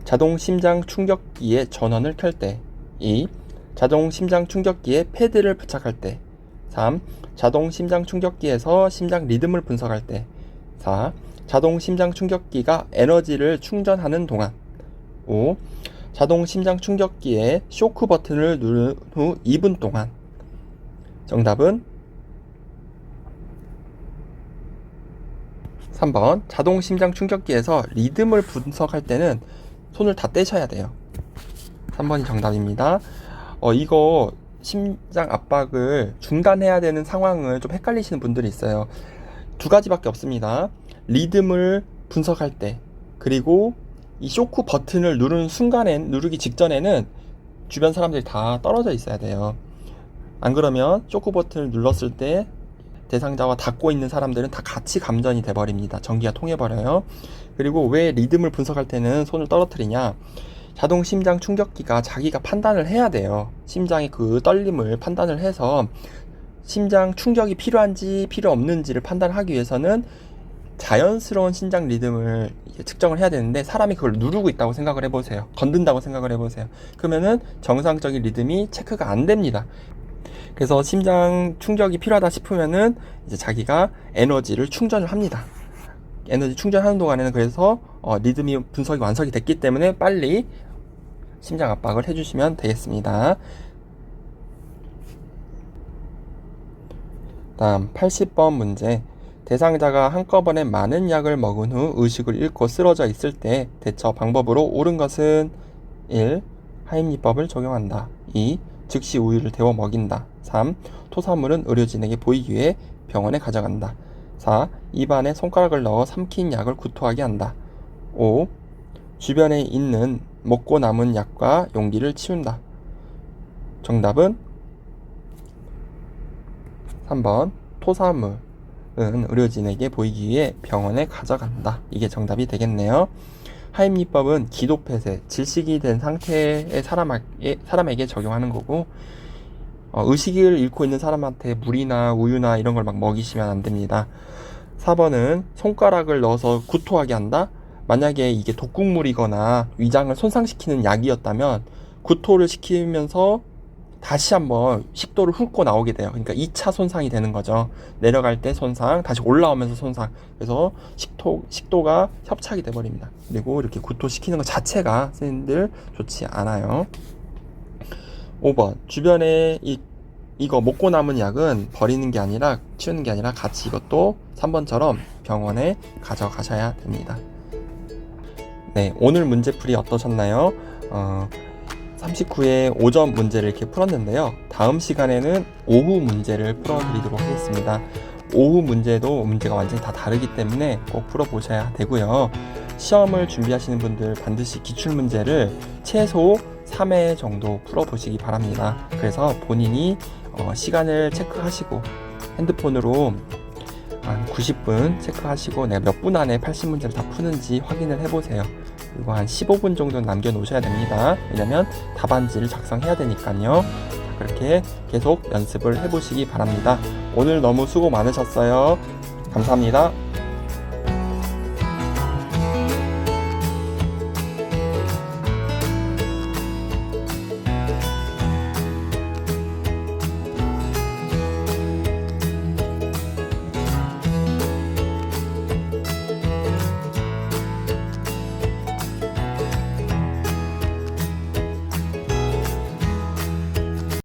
자동 심장 충격기의 전원을 켤 때. 2. 자동 심장 충격기에 패드를 부착할 때. 3. 자동 심장 충격기에서 심장 리듬을 분석할 때. 4. 자동 심장 충격기가 에너지를 충전하는 동안. 5. 자동 심장 충격기의 쇼크 버튼을 누른 후 2분 동안. 정답은 3번 자동 심장 충격기에서 리듬을 분석할 때는 손을 다 떼셔야 돼요. 3번이 정답입니다. 이거 심장 압박을 중단해야 되는 상황을 좀 헷갈리시는 분들이 있어요. 두 가지밖에 없습니다. 리듬을 분석할 때, 그리고 이 쇼크 버튼을 누르기 직전에는 주변 사람들이 다 떨어져 있어야 돼요. 안 그러면 쇼크 버튼을 눌렀을 때 대상자와 닿고 있는 사람들은 다 같이 감전이 돼버립니다. 전기가 통해버려요. 그리고 왜 리듬을 분석할 때는 손을 떨어뜨리냐? 자동 심장 충격기가 자기가 판단을 해야 돼요. 심장의 그 떨림을 판단을 해서 심장 충격이 필요한지 필요 없는지를 판단하기 위해서는 자연스러운 심장 리듬을 측정을 해야 되는데 사람이 그걸 누르고 있다고 생각을 해보세요. 건든다고 생각을 해보세요. 그러면은 정상적인 리듬이 체크가 안 됩니다. 그래서 심장 충격이 필요하다 싶으면은 이제 자기가 에너지를 충전을 합니다. 에너지 충전하는 동안에는 그래서 리듬이 분석이 완성이 됐기 때문에 빨리 심장 압박을 해주시면 되겠습니다. 다음 80번 문제. 대상자가 한꺼번에 많은 약을 먹은 후 의식을 잃고 쓰러져 있을 때 대처 방법으로 옳은 것은 1. 하임리법을 적용한다. 2. 즉시 우유를 데워 먹인다. 3. 토사물은 의료진에게 보이기 위해 병원에 가져간다. 4. 입안에 손가락을 넣어 삼킨 약을 구토하게 한다. 5. 주변에 있는 먹고 남은 약과 용기를 치운다. 정답은 3번 토사물은 의료진에게 보이기 위해 병원에 가져간다. 이게 정답이 되겠네요. 하임리법은 기도폐쇄, 질식이 된 상태의 사람에게 적용하는 거고, 의식을 잃고 있는 사람한테 물이나 우유나 이런 걸 막 먹이시면 안 됩니다. 4번은 손가락을 넣어서 구토하게 한다? 만약에 이게 독극물이거나 위장을 손상시키는 약이었다면 구토를 시키면서 다시 한번 식도를 훑고 나오게 돼요. 그러니까 2차 손상이 되는 거죠. 내려갈 때 손상, 다시 올라오면서 손상. 그래서 식도가 협착이 돼 버립니다. 그리고 이렇게 구토시키는 것 자체가 선생님들 좋지 않아요. 5번 주변에 이거 먹고 남은 약은 버리는 게 아니라 치우는 게 아니라 같이 이것도 3번처럼 병원에 가져가셔야 됩니다. 네, 오늘 문제풀이 어떠셨나요? 39회 오전 문제를 이렇게 풀었는데요. 다음 시간에는 오후 문제를 풀어드리도록 하겠습니다. 오후 문제도 문제가 완전히 다 다르기 때문에 꼭 풀어보셔야 되고요. 시험을 준비하시는 분들 반드시 기출문제를 최소 3회 정도 풀어보시기 바랍니다. 그래서 본인이 시간을 체크하시고 핸드폰으로 한 90분 체크하시고 내가 몇 분 안에 80문제를 다 푸는지 확인을 해보세요. 그리고 한 15분 정도 남겨 놓으셔야 됩니다. 왜냐면 답안지를 작성해야 되니까요. 그렇게 계속 연습을 해보시기 바랍니다. 오늘 너무 수고 많으셨어요. 감사합니다.